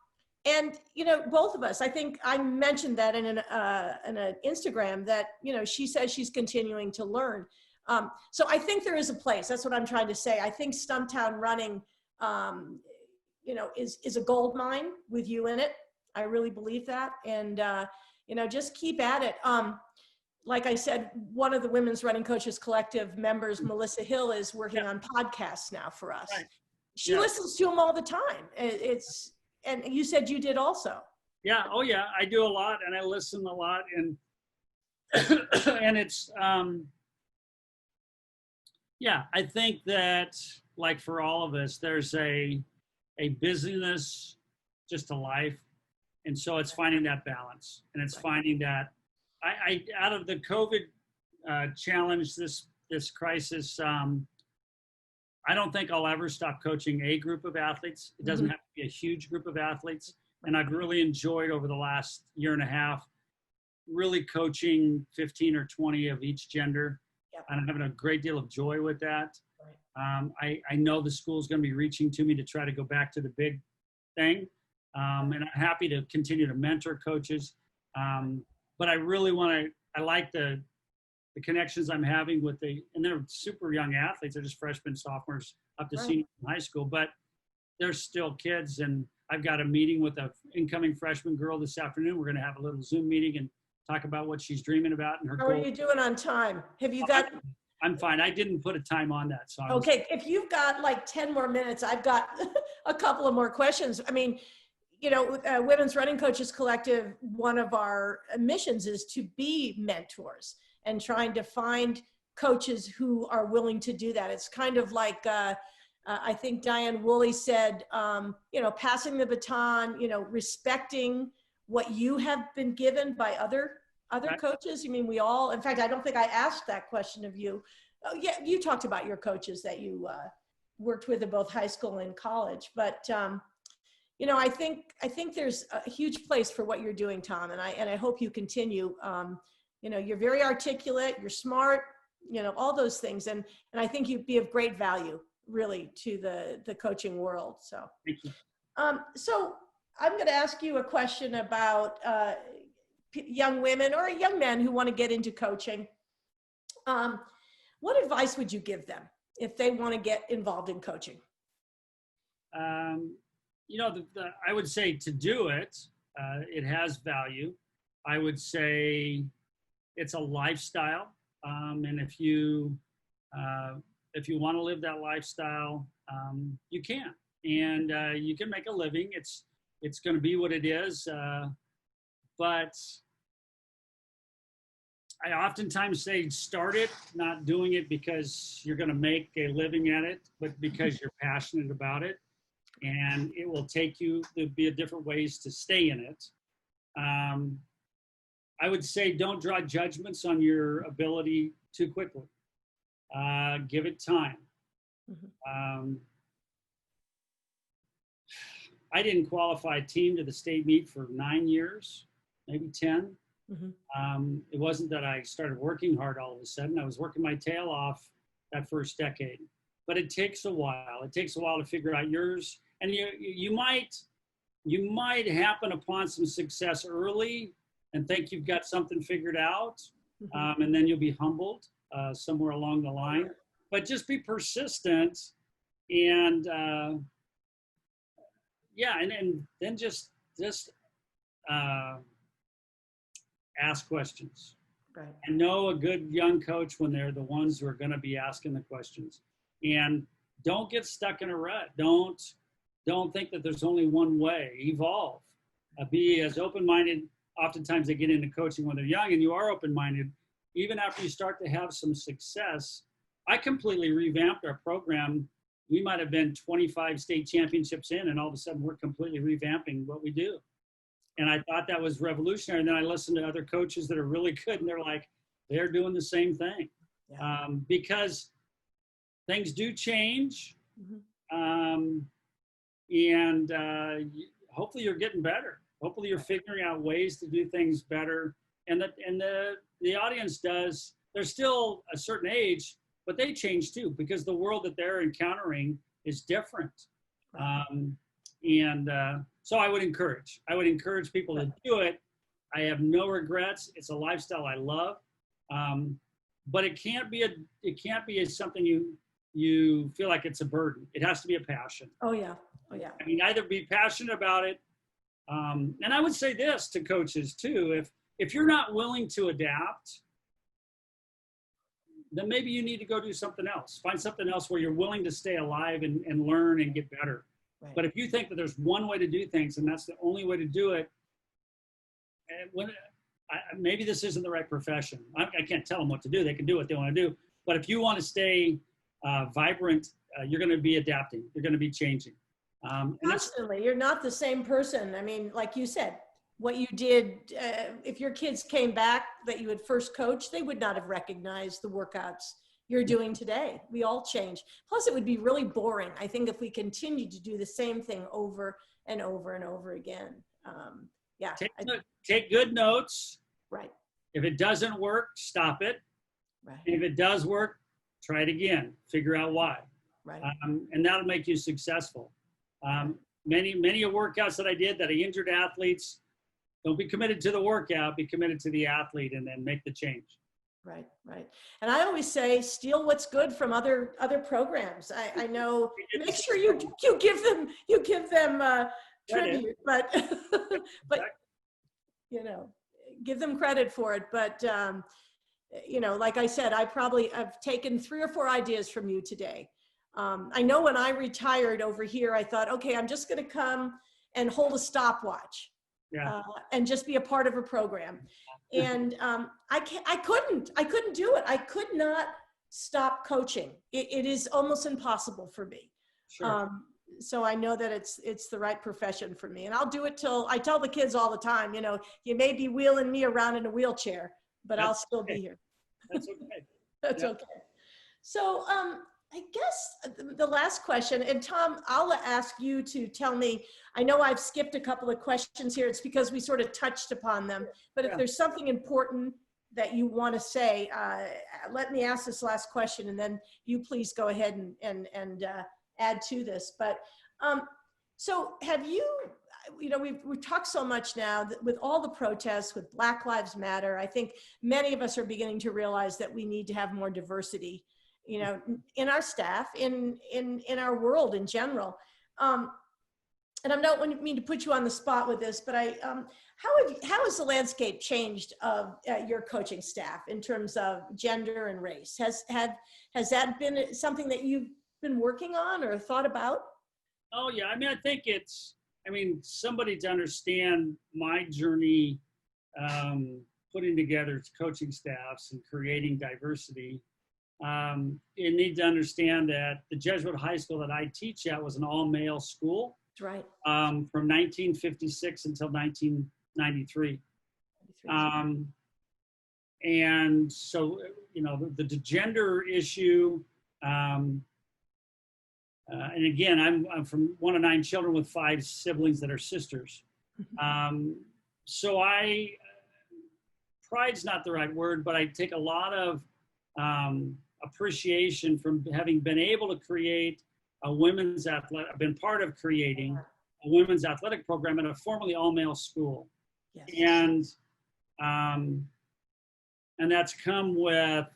both of us, I think I mentioned that in an Instagram that, she says she's continuing to learn. So I think there is a place. That's what I'm trying to say. I think Stumptown Running, is a gold mine with you in it. I really believe that. And, just keep at it. Like I said, one of the Women's Running Coaches Collective members, Melissa Hill, is working on podcasts now for us. Right. She listens to them all the time. And you said you did also. Yeah. Oh yeah. I do a lot and I listen a lot, and, and it's, I think that, like for all of us, there's a busyness, just a life. And so it's finding that balance, and it's finding that I out of the COVID challenge, this crisis, I don't think I'll ever stop coaching a group of athletes. It doesn't have to be a huge group of athletes. And I've really enjoyed over the last year and a half, really coaching 15 or 20 of each gender. Yep. And I'm having a great deal of joy with that. Right. I know the school's going to be reaching to me to try to go back to the big thing. And I'm happy to continue to mentor coaches. But I really I like the connections I'm having with and they're super young athletes. They're just freshmen, sophomores, up to seniors in high school, but they're still kids. And I've got a meeting with an incoming freshman girl this afternoon. We're going to have a little Zoom meeting and talk about what she's dreaming about and her goals. How are you doing on time? Have you got? I'm fine. I didn't put a time on that. So okay. If you've got like 10 more minutes, I've got a couple of more questions. I mean, Women's Running Coaches Collective, one of our missions is to be mentors and trying to find coaches who are willing to do that. It's kind of like, I think Diane Woolley said, passing the baton, respecting what you have been given by other coaches. I mean, we all, in fact, I don't think I asked that question of you. Oh, yeah, you talked about your coaches that you worked with in both high school and college, but I think there's a huge place for what you're doing, Tom, and I hope you continue. You're very articulate, you're smart, all those things, and I think you'd be of great value, really, to the coaching world. So, thank you. So I'm going to ask you a question about young women or young men who want to get into coaching. What advice would you give them if they want to get involved in coaching? I would say to do it, it has value. I would say it's a lifestyle. And if you want to live that lifestyle, you can, and you can make a living. It's going to be what it is. But I oftentimes say start it, not doing it because you're going to make a living at it, but because you're passionate about it. And it will take you, there'll be different ways to stay in it. I would say don't draw judgments on your ability too quickly. Give it time. I didn't qualify a team to the state meet for 9 years, maybe 10. It wasn't that I started working hard all of a sudden. I was working my tail off that first decade. But it takes a while. It takes a while to figure out yours. And you might happen upon some success early and think you've got something figured out. And then you'll be humbled somewhere along the line. But just be persistent and and then just ask questions. Right. And know a good young coach when they're the ones who are going to be asking the questions. And don't get stuck in a rut. Don't think that there's only one way. Evolve. Be as open-minded. Oftentimes they get into coaching when they're young, and you are open-minded. Even after you start to have some success, I completely revamped our program. We might have been 25 state championships in, and all of a sudden we're completely revamping what we do. And I thought that was revolutionary. And then I listened to other coaches that are really good, and they're doing the same thing. Yeah. Because things do change. Hopefully you're getting better. Hopefully you're figuring out ways to do things better. And the audience does. They're still a certain age, but they change too, because the world that they're encountering is different. So I would encourage people to do it. I have no regrets. It's a lifestyle I love. But it can't be something you feel like it's a burden. It has to be a passion. Oh yeah. I mean, either be passionate about it. And I would say this to coaches too, if you're not willing to adapt, then maybe you need to go do something else. Find something else where you're willing to stay alive and learn and get better. Right. But if you think that there's one way to do things and that's the only way to do it, maybe this isn't the right profession. I can't tell them what to do. They can do what they want to do. But if you want to stay vibrant, you're going to be adapting. You're going to be changing. Constantly. You're not the same person. I mean, like you said, what you did, if your kids came back that you had first coached, they would not have recognized the workouts you're doing today. We all change. Plus, it would be really boring, I think, if we continued to do the same thing over and over and over again. Take good notes. Right. If it doesn't work, stop it. Right. And if it does work, try it again. Figure out why. Right. And that'll make you successful. Many workouts that I did that I injured athletes, don't be committed to the workout, be committed to the athlete, and then make the change. Right. And I always say, steal what's good from other programs. I know, make sure you give them tribute, but give them credit for it. But like I said, I've taken 3 or 4 ideas from you today. I know when I retired over here, I thought, okay, I'm just going to come and hold a stopwatch. Yeah. And just be a part of a program. And I couldn't do it. I could not stop coaching. It is almost impossible for me. Sure. So I know that it's the right profession for me, and I'll do it till I tell the kids all the time, you may be wheeling me around in a wheelchair, but I'll still be here. That's okay. That's okay. So I guess the last question, and Tom, I'll ask you to tell me, I know I've skipped a couple of questions here. It's because we sort of touched upon them, but if there's something important that you want to say, let me ask this last question, and then you please go ahead and add to this. But so have you, we've talked so much now that with all the protests, with Black Lives Matter, I think many of us are beginning to realize that we need to have more diversity in our staff, in our world in general. And I don't mean to put you on the spot with this, but how has the landscape changed of your coaching staff in terms of gender and race? Has that been something that you've been working on or thought about? Oh yeah, I mean, I think somebody to understand my journey, putting together coaching staffs and creating diversity. You need to understand that the Jesuit high school that I teach at was an all-male school. That's right. From 1956 until 1993. And so, the gender issue, and again, I'm from one of 9 children with 5 siblings that are sisters. So pride's not the right word, but I take a lot of appreciation from having been able to create a women's athletic, I've been part of creating a women's athletic program at a formerly all-male school. Yes. And that's come with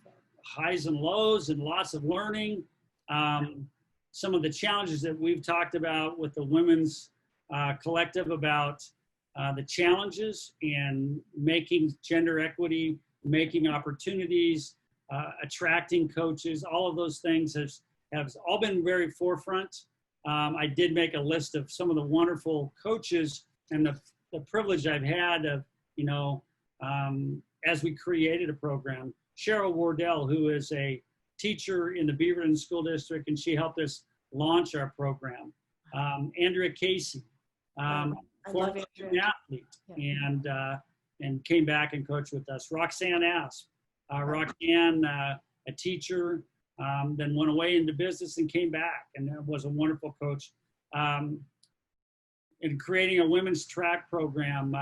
highs and lows and lots of learning. Some of the challenges that we've talked about with the women's collective about the challenges in making gender equity, making opportunities, attracting coaches, all of those things have all been very forefront. I did make a list of some of the wonderful coaches and the privilege I've had of, as we created a program. Cheryl Wardell, who is a teacher in the Beaverton School District, and she helped us launch our program. Andrea Casey, former athlete, and came back and coached with us. Roxanne Asp, Roxanne, a teacher, then went away into business and came back, and was a wonderful coach. In creating a women's track program,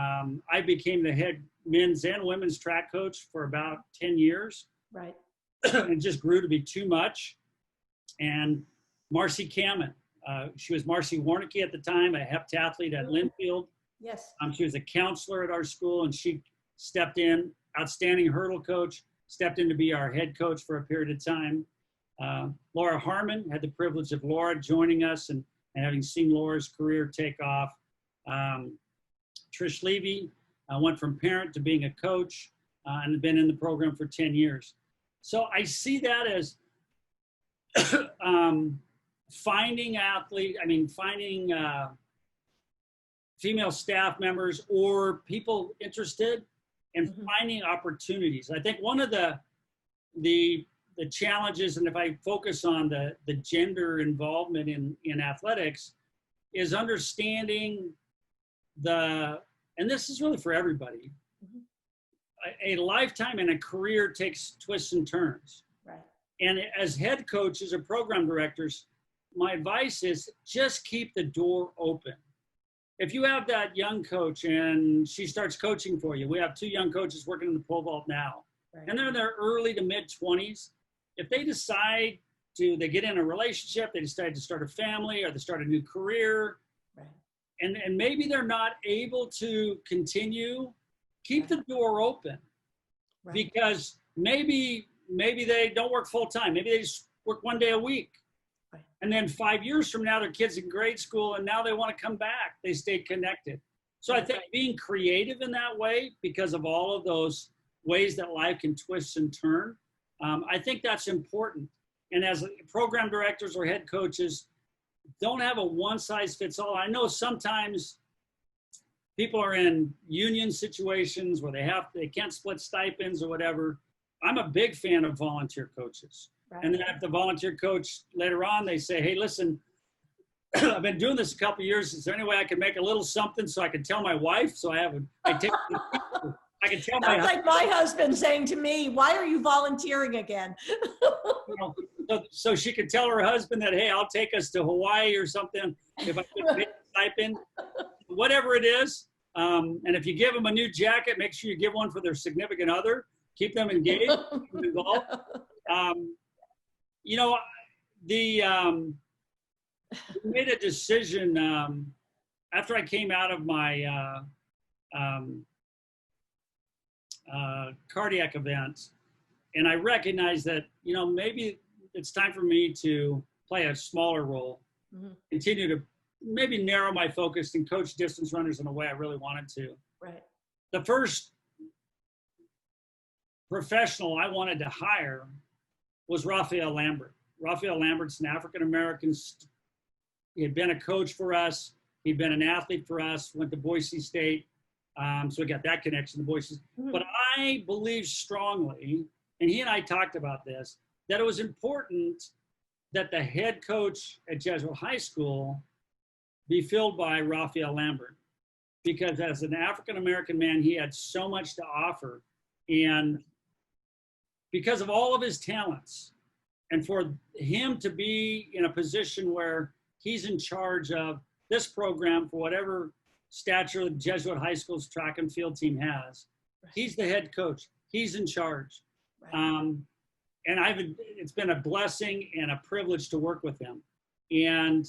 I became the head men's and women's track coach for about 10 years. Right. It just grew to be too much. And Marcy Kamen, she was Marcy Warnicki at the time, a heptathlete at Linfield. Yes. She was a counselor at our school, and she stepped in, outstanding hurdle coach, stepped in to be our head coach for a period of time. Laura Harmon, had the privilege of Laura joining us and having seen Laura's career take off. Trish Levy went from parent to being a coach and been in the program for 10 years. So I see that as finding female staff members or people interested and finding opportunities. I think one of the challenges, and if I focus on the gender involvement in athletics, is understanding and this is really for everybody, a lifetime and a career takes twists and turns. Right. And as head coaches or program directors, my advice is just keep the door open. If you have that young coach and she starts coaching for you, we have 2 young coaches working in the pole vault now, right, and they're in their early to mid 20s. If they decide they get in a relationship, they decide to start a family or they start a new career, right, and maybe they're not able to continue, keep the door open, right, because maybe they don't work full time. Maybe they just work 1 day a week. Right. And then 5 years from now, their kid's in grade school and now they want to come back. They stay connected. So I think being creative in that way, because of all of those ways that life can twist and turn, I think that's important. And as program directors or head coaches, don't have a one size fits all. I know sometimes people are in union situations where they can't split stipends or whatever. I'm a big fan of volunteer coaches. Right. And then if the volunteer coach later on, they say, hey, listen, I've been doing this a couple of years. Is there any way I can make a little something so I can tell my wife? So I can tell my That's like my husband saying to me, why are you volunteering again? So she could tell her husband that, hey, I'll take us to Hawaii or something if I could make a stipend, whatever it is. And if you give them a new jacket, make sure you give one for their significant other. Keep them engaged, keep them involved. We made a decision after I came out of my cardiac event, and I recognized that, maybe it's time for me to play a smaller role, continue to maybe narrow my focus and coach distance runners in a way I really wanted to. Right. The first professional I wanted to hire was Raphael Lambert. Raphael Lambert's an African-American. He had been a coach for us. He'd been an athlete for us, went to Boise State. So we got that connection to Boise. But I believe strongly, and he and I talked about this, that it was important that the head coach at Jesuit High School be filled by Raphael Lambert. Because as an African-American man, he had so much to offer. And because of all of his talents And for him to be in a position where he's in charge of this program for whatever stature the Jesuit High School's track and field team has, he's the head coach. He's in charge. Right. And it's been a blessing and a privilege to work with him. And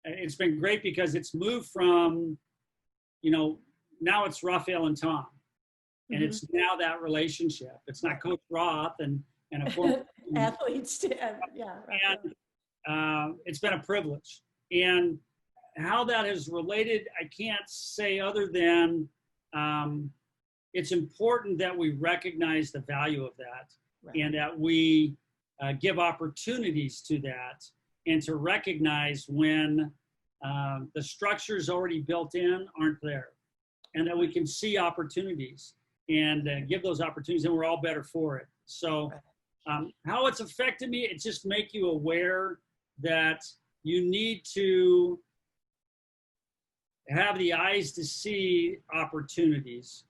it's been great because it's moved from, now it's Raphael and Tom. And it's now that relationship. It's not Coach Roth and a former athletes. Yeah. And it's been a privilege. And how that has related, I can't say other than it's important that we recognize the value of that, and that we give opportunities to that, and to recognize when the structures already built in aren't there, and that we can see opportunities and give those opportunities, and we're all better for it. So how it's affected me, it just make you aware that you need to have the eyes to see opportunities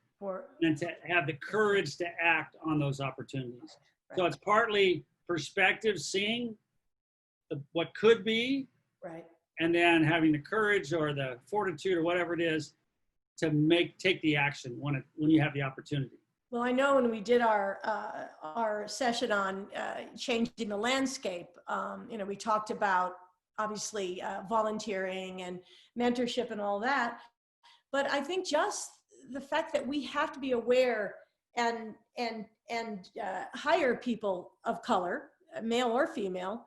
and to have the courage to act on those opportunities. So it's partly perspective, seeing what could be, and then having the courage or the fortitude or whatever it is to take the action when you have the opportunity. Well, I know when we did our session on changing the landscape, we talked about obviously volunteering and mentorship and all that, but I think just the fact that we have to be aware and hire people of color, male or female,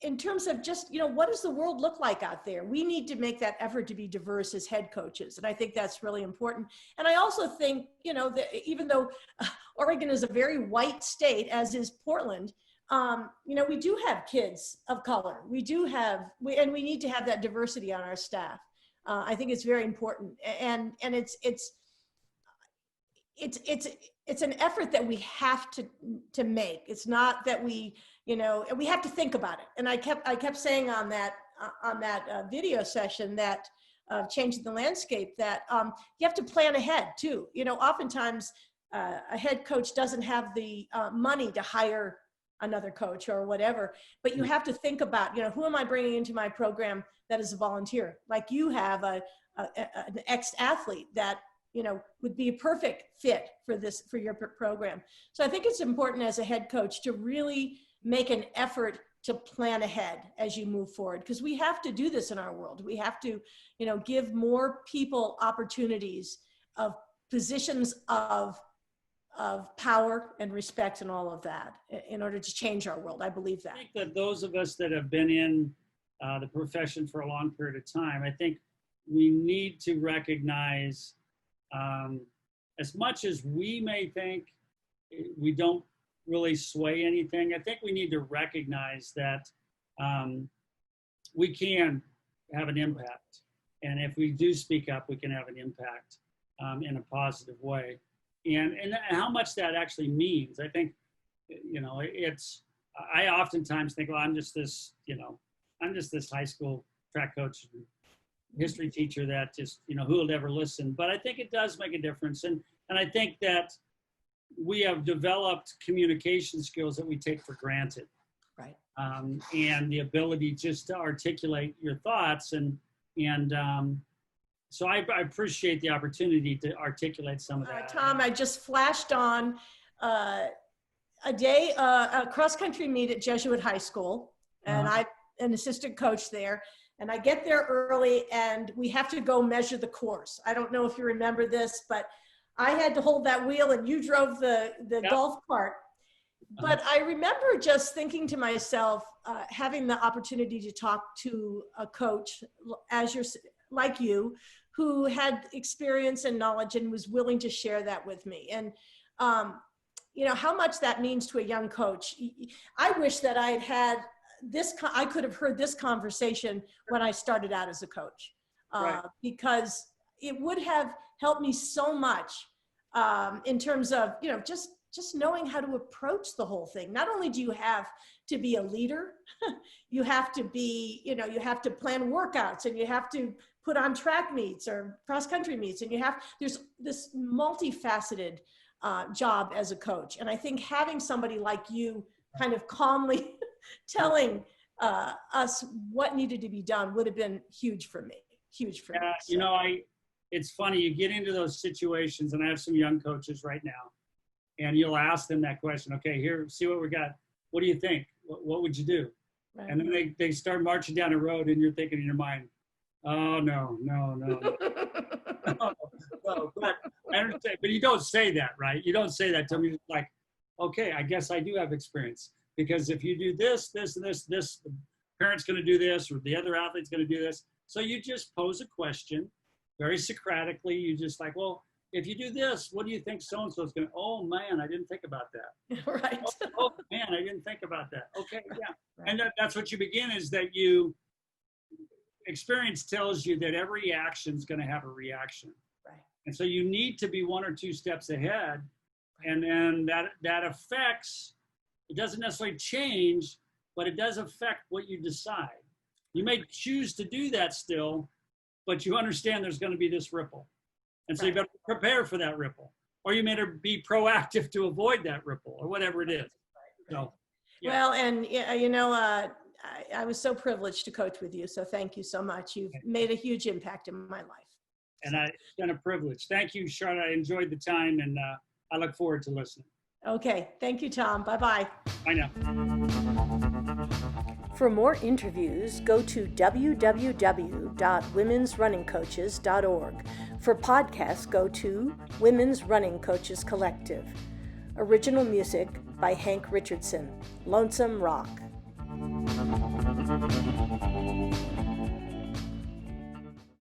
in terms of just, what does the world look like out there? We need to make that effort to be diverse as head coaches. And I think that's really important. And I also think, that even though Oregon is a very white state, as is Portland, we do have kids of color. We need to have that diversity on our staff. I think it's very important. And it's an effort that we have to make. It's not that we have to think about it. And I kept saying on that video session that changing the landscape, that you have to plan ahead too. Oftentimes a head coach doesn't have the money to hire another coach or whatever, but you have to think about, who am I bringing into my program that is a volunteer? Like you have an ex-athlete that would be a perfect fit for your program. So I think it's important as a head coach to really make an effort to plan ahead as you move forward, because we have to do this in our world. We have to, give more people opportunities of positions of power and respect and all of that in order to change our world. I believe that. I think that those of us that have been in the profession for a long period of time, I think we need to recognize, as much as we may think we don't really sway anything, I think we need to recognize that we can have an impact. And if we do speak up, we can have an impact in a positive way. And how much that actually means, I think, I oftentimes think, well, I'm just this high school track coach, history teacher that just, who will ever listen? But I think it does make a difference. And I think that we have developed communication skills that we take for granted. Right. And the ability just to articulate your thoughts. So I appreciate the opportunity to articulate some of that. Tom, I just flashed on a cross-country meet at Jesuit High School, and I'm an assistant coach there. And I get there early and we have to go measure the course. I don't know if you remember this, but I had to hold that wheel and you drove the golf cart. But I remember just thinking to myself, having the opportunity to talk to a coach like you, who had experience and knowledge and was willing to share that with me. And how much that means to a young coach. I wish that I had I could have heard this conversation when I started out as a coach, because it would have helped me so much in terms of, just knowing how to approach the whole thing. Not only do you have to be a leader, you have to be, you have to plan workouts, and you have to put on track meets or cross-country meets, and there's this multifaceted job as a coach. And I think having somebody like you kind of calmly telling us what needed to be done would have been huge for me. Huge for me. So. You know, it's funny, you get into those situations, and I have some young coaches right now, and you'll ask them that question, okay, here, see what we got. What do you think? What would you do? Right. And then they start marching down a road, and you're thinking in your mind, oh, no. No, but I understand, but you don't say that, right? You don't say that to me like, okay, I guess I do have experience, because if you do this, and this, the parent's going to do this, or the other athlete's going to do this. So you just pose a question very Socratically. You just like, well, if you do this, what do you think so-and-so is going to, oh man, I didn't think about that. Right. Oh man, I didn't think about that. Okay, yeah. Right. And that's what you begin, is that experience tells you that every action is going to have a reaction. Right. And so you need to be 1 or 2 steps ahead. And then that affects, it doesn't necessarily change, but it does affect what you decide. You may choose to do that still, but you understand there's going to be this ripple. And so you better prepare for that ripple. Or you may be proactive to avoid that ripple, or whatever it is. So, yeah. Well, and you know, I was so privileged to coach with you. So thank you so much. You've made a huge impact in my life. And it's been a privilege. Thank you, Charlotte. I enjoyed the time, and I look forward to listening. Okay. Thank you, Tom. Bye-bye. Bye now. For more interviews, go to www.womensrunningcoaches.org. For podcasts, go to Women's Running Coaches Collective. Original music by Hank Richardson, Lonesome Rock.